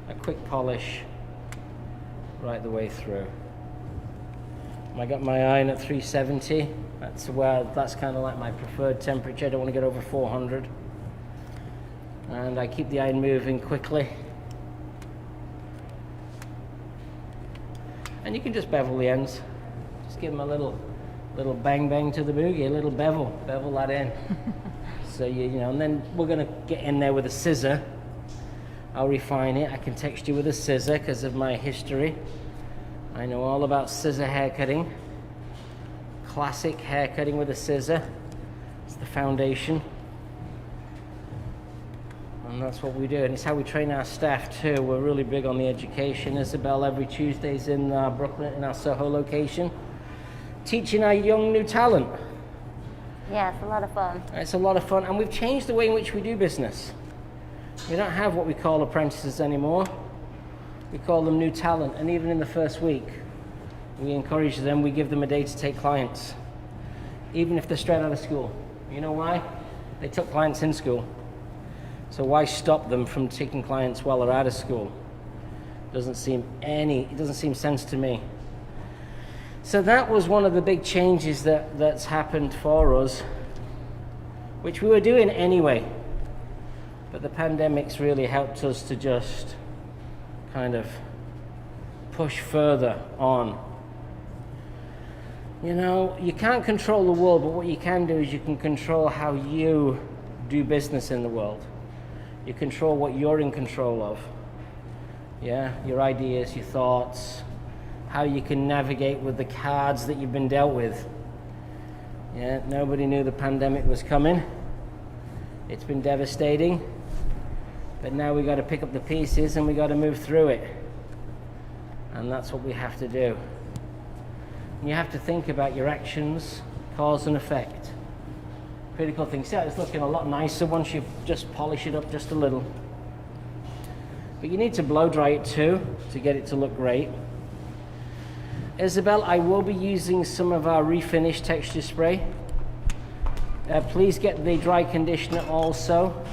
A quick polish right the way through. I got my iron at 370. That's kind of like my preferred temperature. I don't want to get over 400. And I keep the iron moving quickly. And you can just bevel the ends. Just give them a little bang bang to the boogie, a little bevel that in. So you know, and then we're gonna get in there with a scissor. I'll refine it. I can texture with a scissor because of my history. I know all about scissor haircutting. Classic haircutting with a scissor. It's the foundation. And that's what we do. And it's how we train our staff too. We're really big on the education. Isabel every Tuesday's in Brooklyn in our Soho location, teaching our young new talent. Yeah, it's a lot of fun. It's a lot of fun. And we've changed the way in which we do business. We don't have what we call apprentices anymore. We call them new talent, and even in the first week, we encourage them, we give them a day to take clients, even if they're straight out of school. You know why? They took clients in school. So why stop them from taking clients while they're out of school? It doesn't seem sense to me. So that was one of the big changes that's happened for us, which we were doing anyway. But the pandemic's really helped us to just kind of push further on. You know, you can't control the world, but what you can do is you can control how you do business in the world. You control what you're in control of. Yeah, your ideas, your thoughts, how you can navigate with the cards that you've been dealt with. Yeah, nobody knew the pandemic was coming. It's been devastating. But now we got to pick up the pieces and we got to move through it. And that's what we have to do. And you have to think about your actions, cause and effect. Pretty cool thing. See how it's looking a lot nicer once you just polish it up just a little. But you need to blow dry it too to get it to look great. Isabel, I will be using some of our refinish texture spray. Please get the dry conditioner also.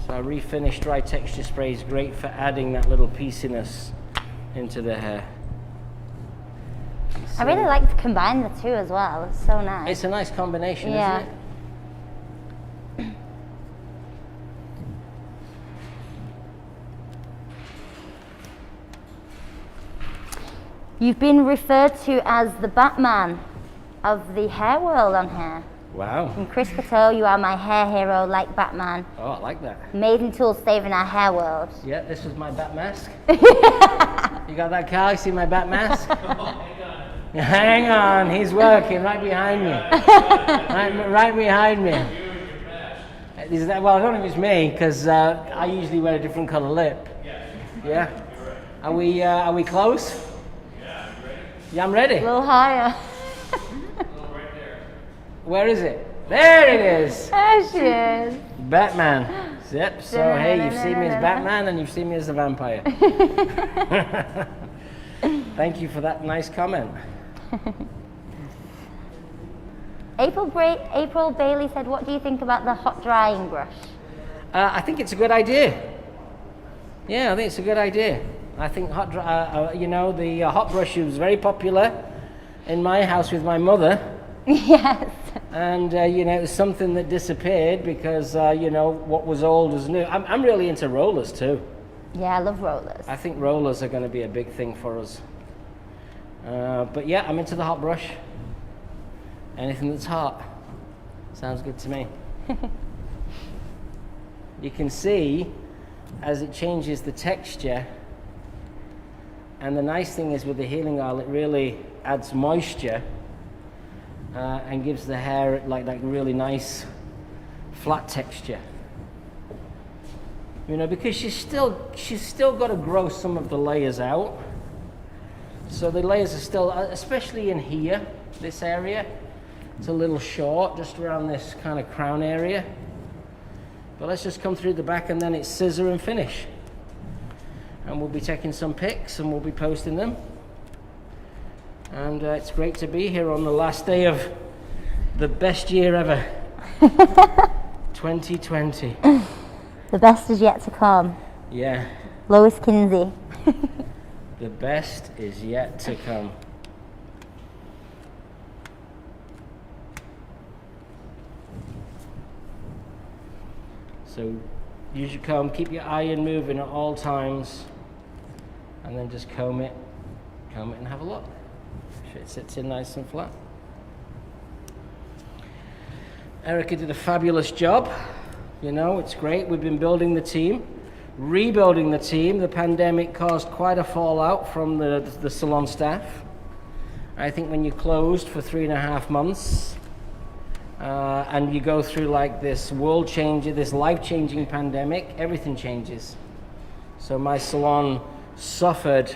So our refinish dry texture spray is great for adding that little pieciness into the hair. I really like to combine the two as well. It's so nice. It's a nice combination, Yeah. isn't it? You've been referred to as the Batman of the hair world on here. Wow. And Chris Cato, you are my hair hero like Batman. Oh, I like that. Amazing tools saving our hair world. Yeah, this was my bat mask. You got that, Carl? You see my bat mask? Hang on, he's working right behind me. Right behind me. Is that, well, I don't know if it's me, because I usually wear a different color lip. Yeah? Are we close? Yeah, I'm ready. A little higher. Where is it? There it is. There she is. Batman. Yep. So hey, you've seen me as Batman and you've seen me as the vampire. Thank you for that nice comment. April Bailey said, "What do you think about the hot drying brush?" I think it's a good idea. Yeah, I think it's a good idea. I think the hot brush was very popular in my house with my mother. Yes. And, it was something that disappeared because, what was old was new. I'm really into rollers too. Yeah, I love rollers. I think rollers are going to be a big thing for us. But yeah, I'm into the hot brush. Anything that's hot sounds good to me. You can see as it changes the texture. And the nice thing is with the healing oil, it really adds moisture and gives the hair like that really nice flat texture. Because she's still got to grow some of the layers out. So the layers are still, especially in here, this area, it's a little short, just around this kind of crown area. But let's just come through the back and then it's scissor and finish. And we'll be taking some pics and we'll be posting them. And it's great to be here on the last day of the best year ever. 2020. The best is yet to come. Yeah. Lois Kinsey. The best is yet to come. So use your comb, keep your iron moving at all times, and then just comb it and have a look. It sits in nice and flat. Erica did a fabulous job. It's great. We've been building the team, rebuilding the team. The pandemic caused quite a fallout from the salon staff. I think when you're closed for 3.5 months, and you go through like this this life-changing pandemic, everything changes. So my salon suffered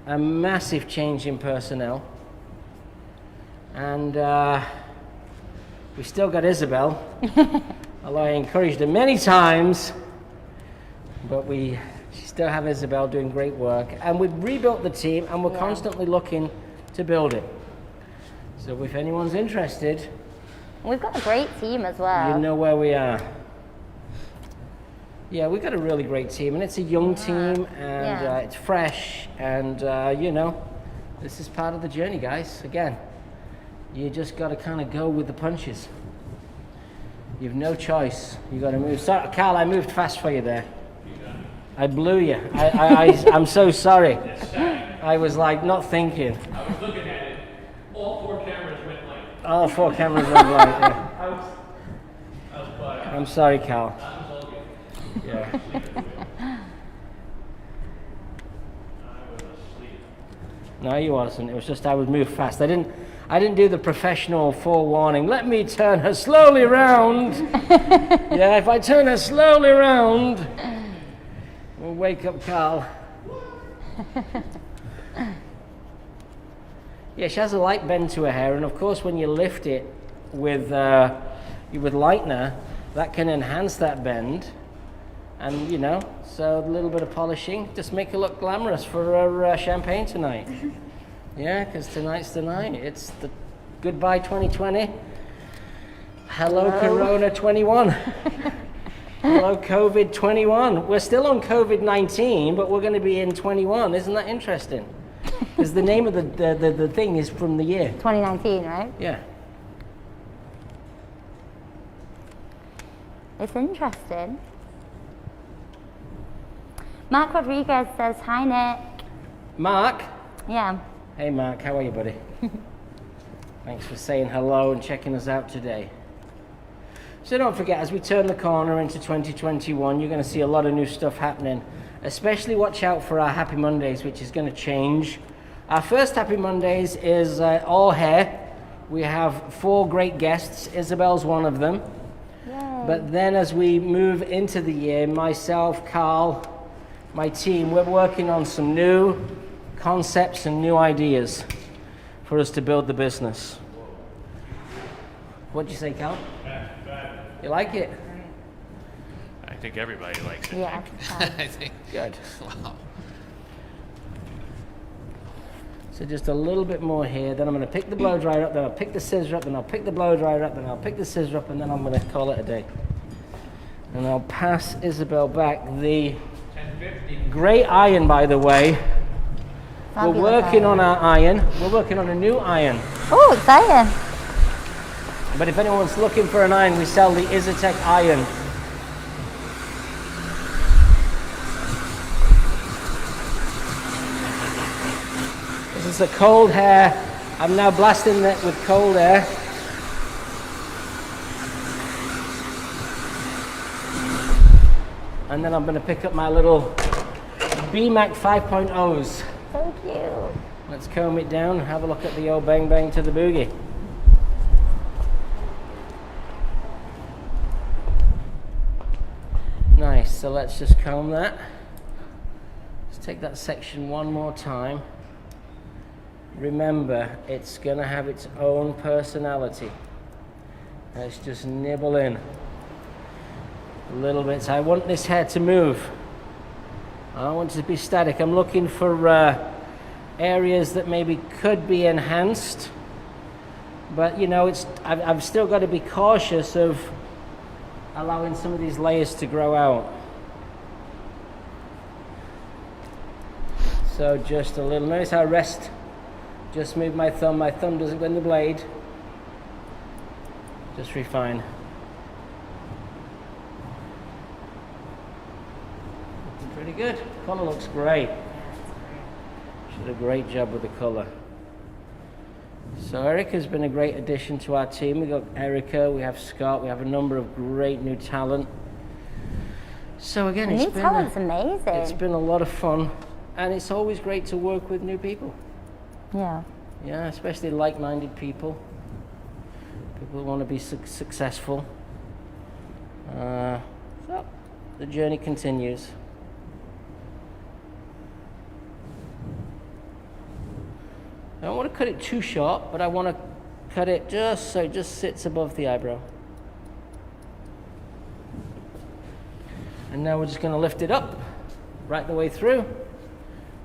a massive change in personnel. And we still got Isabel, although I encouraged her many times, but we still have Isabel doing great work. And we've rebuilt the team and we're constantly looking to build it. So if anyone's interested, We've got a great team as well. you know where we are. Yeah, we've got a really great team, and it's a young team, and Yeah. it's fresh, and you know, this is part of the journey, guys. Again, you just got to kind of go with the punches. You've no choice. You got to move. Sorry, Carl, I moved fast for you there. I blew you. I'm so sorry. I was like not thinking. I was looking at it. All 4 cameras went like. All 4 cameras went right. Yeah. I was caught out. I'm sorry, Carl. That was all good. Yeah. I was asleep. No, you wasn't. It was just I would move fast. I didn't do the professional forewarning. Let me turn her slowly round. Yeah, if I turn her slowly round, we'll wake up Carl. Yeah, she has a light bend to her hair, and of course, when you lift it with lightener, that can enhance that bend. And you know, so a little bit of polishing, just make her look glamorous for her champagne tonight. Yeah, because tonight's the night. It's the goodbye 2020. Hello Corona 21. Hello COVID 21. We're still on COVID-19, but we're going to be in 21. Isn't that interesting? Because the name of the thing is from the year. 2019, right? Yeah. It's interesting. Mark Rodriguez says, hi, Nick. Mark. Yeah. Hey Mark, how are you, buddy? Thanks for saying hello and checking us out today. So don't forget, as we turn the corner into 2021, you're going to see a lot of new stuff happening. Especially watch out for our Happy Mondays, which is going to change. Our first Happy Mondays is all hair. We have 4 great guests. Isabel's one of them. Yay. But then as we move into the year, myself, Carl, my team, we're working on some new concepts and new ideas for us to build the business. What'd you say, Carl? You like it? I think everybody likes it. Yeah. I think. Good. Wow. So just a little bit more here, then I'm going to pick the blow dryer up, then I'll pick the scissor up, then I'll pick the blow dryer up, then I'll pick the scissor up, and then I'm going to call it a day. And I'll pass Isabel back the great iron, by the way. Fabulous We're working iron. on our iron. We're working on a new iron. Oh, exciting. But if anyone's looking for an iron, we sell the Isotech iron. This is the cold hair. I'm now blasting it with cold air. And then I'm going to pick up my little BMAC 5.0s. So cute. Let's comb it down and have a look at the old bang bang to the boogie. Nice, so let's just comb that. Let's take that section one more time. Remember, it's gonna have its own personality. Let's just nibble in a little bit. So I want this hair to move. I don't want it to be static. I'm looking for areas that maybe could be enhanced, but you know, I've still got to be cautious of allowing some of these layers to grow out. So just a little. Notice how I rest. Just move my thumb. My thumb doesn't go in the blade. Just refine. Looking pretty good. Color looks great. She did a great job with the color. So Erica's been a great addition to our team. We've got Erica, we have Scott, we have a number of great new talent. So again, New talent's amazing. It's been a lot of fun, and it's always great to work with new people. Yeah. Yeah, especially like-minded people. People who want to be successful. So the journey continues. I don't want to cut it too short, but I want to cut it just so it just sits above the eyebrow. And now we're just going to lift it up right the way through.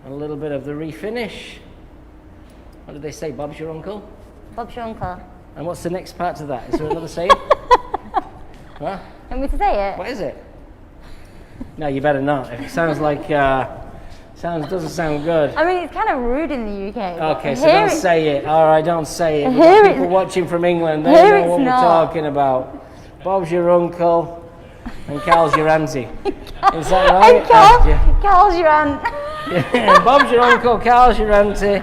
A little bit of the refinish. What did they say? Bob's your uncle? Bob's your uncle. And what's the next part to that? Is there another saying? Huh? Want me to say it? What is it? No, you better not. If it sounds like doesn't sound good. I mean, it's kind of rude in the UK. but Okay, so here don't it's- say it. All right, don't say it. We've Here got it's- people watching from England. They here know it's what we're not. talking about. Bob's your uncle, and Cal's your auntie. Is that right? And Carl, Yeah. Carl's your aunt. Yeah, Bob's your uncle, Cal's your auntie.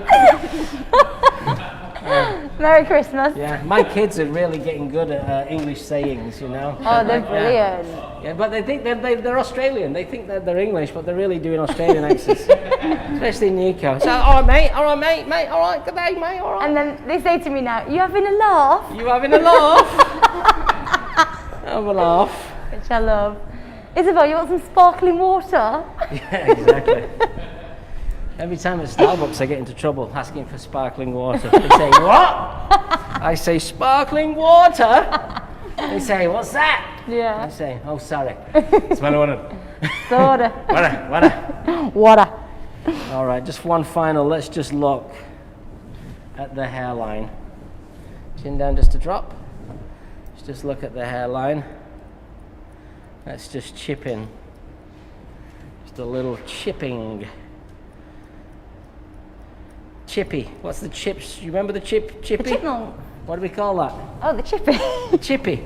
Merry Christmas. Yeah, my kids are really getting good at English sayings, you know. Oh, they're Yeah. brilliant. Yeah, but they think they're Australian. They think that they're English, but they're really doing Australian accents. Especially Nico. So, all right, mate, all right, good day, mate, all right. And then they say to me now, you having a laugh? You having a laugh? Have a laugh. Which I love. Isabel, you want some sparkling water? Yeah, exactly. Every time at Starbucks I get into trouble asking for sparkling water. They say, what? I say, sparkling water? They say, what's that? Yeah. I say, oh, sorry. It's my water. Soda. Water. Water. All right, just one final. Let's just look at the hairline. Chin down just a drop. Let's just look at the hairline. That's just chipping. Just a little chipping. Chippy. What's the chips? You remember the chippy? The chipmunk. What do we call that? Oh, the chippy. The chippy.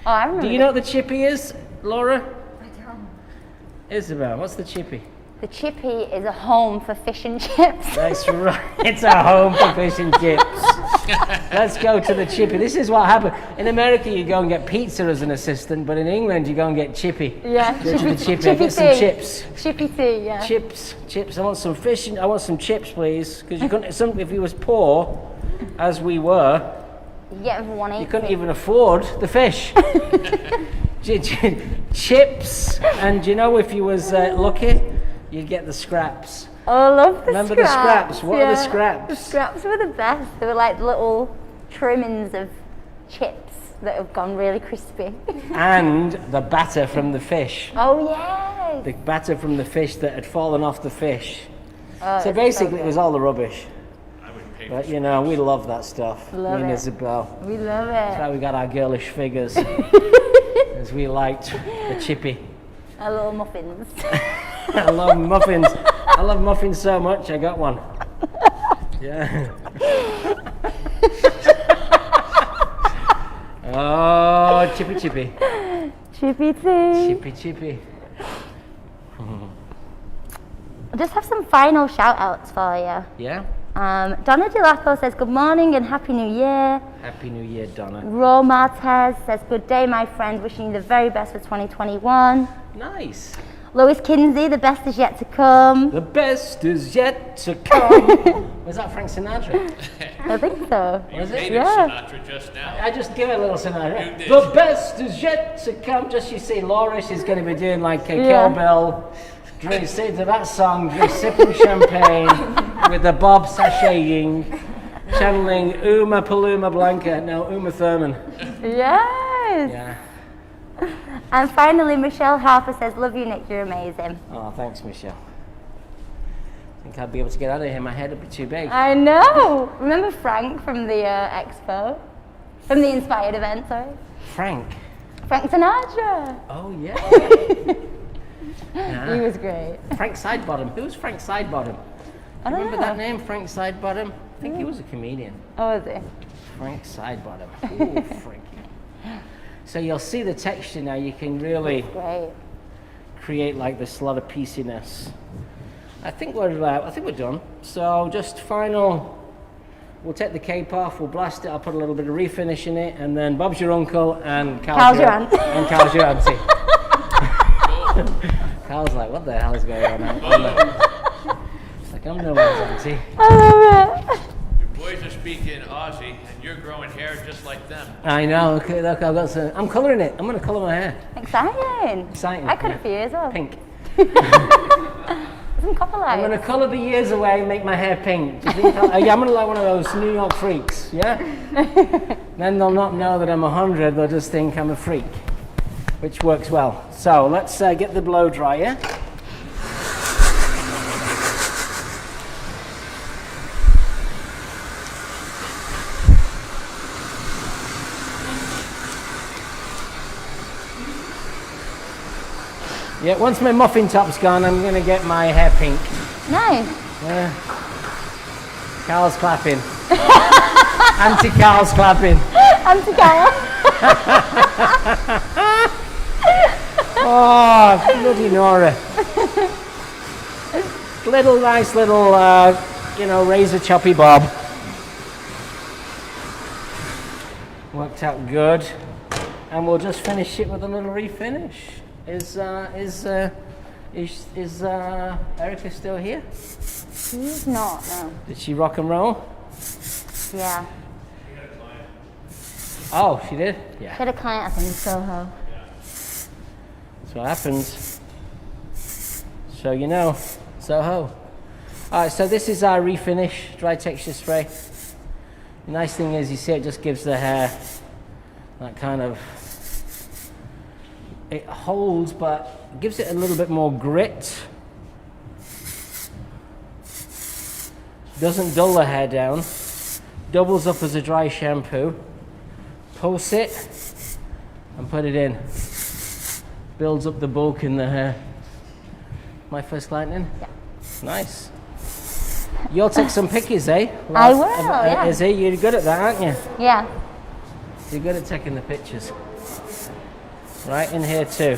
Oh, I remember. Do you know what the chippy is, Laura? I don't. Isabel, what's the chippy? The chippy is a home for fish and chips. That's right. It's a home for fish and chips. Let's go to the chippy. This is what happened. In America, you go and get pizza as an assistant, but in England, you go and get chippy. Yeah, Go to the chippy. chippy Get some tea. chips. Chippy tea, yeah. Chips. I want some fish. I want some chips, please. Because you couldn't. If you was poor, as we were, You get them for $1.80. you couldn't even afford the fish. Chips, and you know, if you was lucky, you'd get the scraps. Oh, I love the Remember the scraps? What are the scraps? The scraps were the best. They were like little trimmings of chips that have gone really crispy. And the batter from the fish. Oh, yes. The batter from the fish that had fallen off the fish. Oh, So it's basically, it good. was all the rubbish. I wouldn't pay But you know, we love that stuff. Love Me and it. Isabel. We love That's it. how we got our girlish figures. As we liked the chippy. Our little muffins. I love muffins. I love muffins so much, I got one. Yeah. Oh, chippy. Chippy tea. Chippy. I just have some final shout outs for you. Yeah? Donna DiLapo says, good morning and Happy New Year. Happy New Year, Donna. Ro Martez says, good day, my friend. Wishing you the very best for 2021. Nice. Lois Kinsey, the best is yet to come. The best is yet to come. Was that Frank Sinatra? I think so. Was Made it? it Yeah. Sinatra just now. I just give it a little Sinatra. You did. The best is yet to come. Just you see, Laura, she's going to be doing like a Yeah. cowbell. Drink, say to that song, drink, sipping champagne with the bob sashaying, channeling Uma Paluma Blanca. No, Uma Thurman. Yes. Yeah. And finally, Michelle Harper says, love you, Nick. You're amazing. Oh, thanks, Michelle. I think I'll be able to get out of here. My head would be too big. I know. Remember Frank from the expo? From the Inspired event, sorry. Frank. Frank Sinatra. Oh, yeah. He Yeah. was great. Frank Sidebottom. Who's Frank Sidebottom? I don't Remember know. that name, Frank Sidebottom? I think he was a comedian. Oh, was he? Frank Sidebottom. Ooh, Frankie. So you'll see the texture now. You can really Great. create like this lot of pieciness. I think we're done. So just final. We'll take the cape off. We'll blast it. I'll put a little bit of refinish in it, and then Bob's your uncle and Carl's your aunt. and Carl's your auntie. Carl's like, what the hell is going on? It's like, I'm no one's auntie. I love it. Your boys are speaking Aussie, and you're growing hair just like them. I know. Okay, look, I've got some. I'm colouring it. I'm going to colour my hair. Exciting. Exciting. I could have for you as well. Pink. Some copper I'm lights. going to colour the years away and make my hair pink. Do you think yeah, I'm going to like one of those New York freaks, yeah? Then they'll not know that I'm 100, they'll just think I'm a freak, which works well. So let's get the blow dryer. Yeah, once my muffin top's gone, I'm gonna get my hair pink. Nice. Yeah. Carl's clapping. Anti-Carl's clapping. Anti-Carl. Oh, bloody Nora. Little nice little, you know, razor choppy bob. Worked out good. And we'll just finish it with a little refinish. Is Erica still here? She's not, no. Did she rock and roll? Yeah. Oh, she did? She Yeah. had a client, I think, in Soho. That's what happens. So you know, Soho. Alright, so this is our refinish dry texture spray. The nice thing is, you see, it just gives the hair that kind of, it holds, but gives it a little bit more grit. Doesn't dull the hair down. Doubles up as a dry shampoo. Pulse it and put it in. Builds up the bulk in the hair. My first client in? Yeah. Nice. You'll take some pictures, eh? I will, yeah. Is it? You're good at that, aren't you? Yeah. You're good at taking the pictures. Right in here too.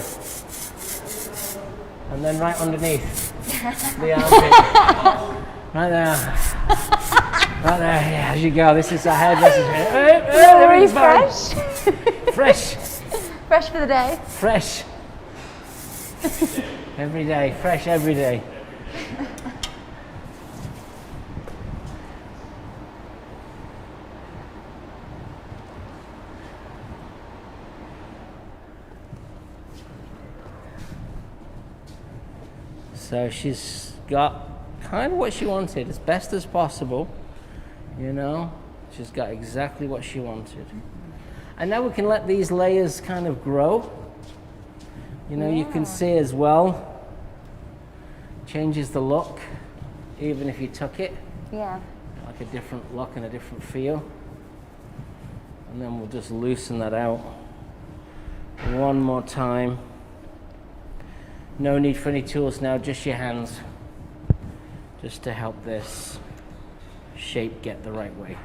And then right underneath the armpit. Right there. Right there, yeah, as you go. This is our hairdresser's hair. Very fresh. Fresh. Fresh for the day. Fresh. Every day. Fresh every day. So she's got kind of what she wanted, as best as possible, you know. She's got exactly what she wanted. And now we can let these layers kind of grow. You know, you can see as well, changes the look, even if you tuck it. Yeah. Like a different look and a different feel. And then we'll just loosen that out one more time. No need for any tools now, just your hands, just to help this shape get the right way.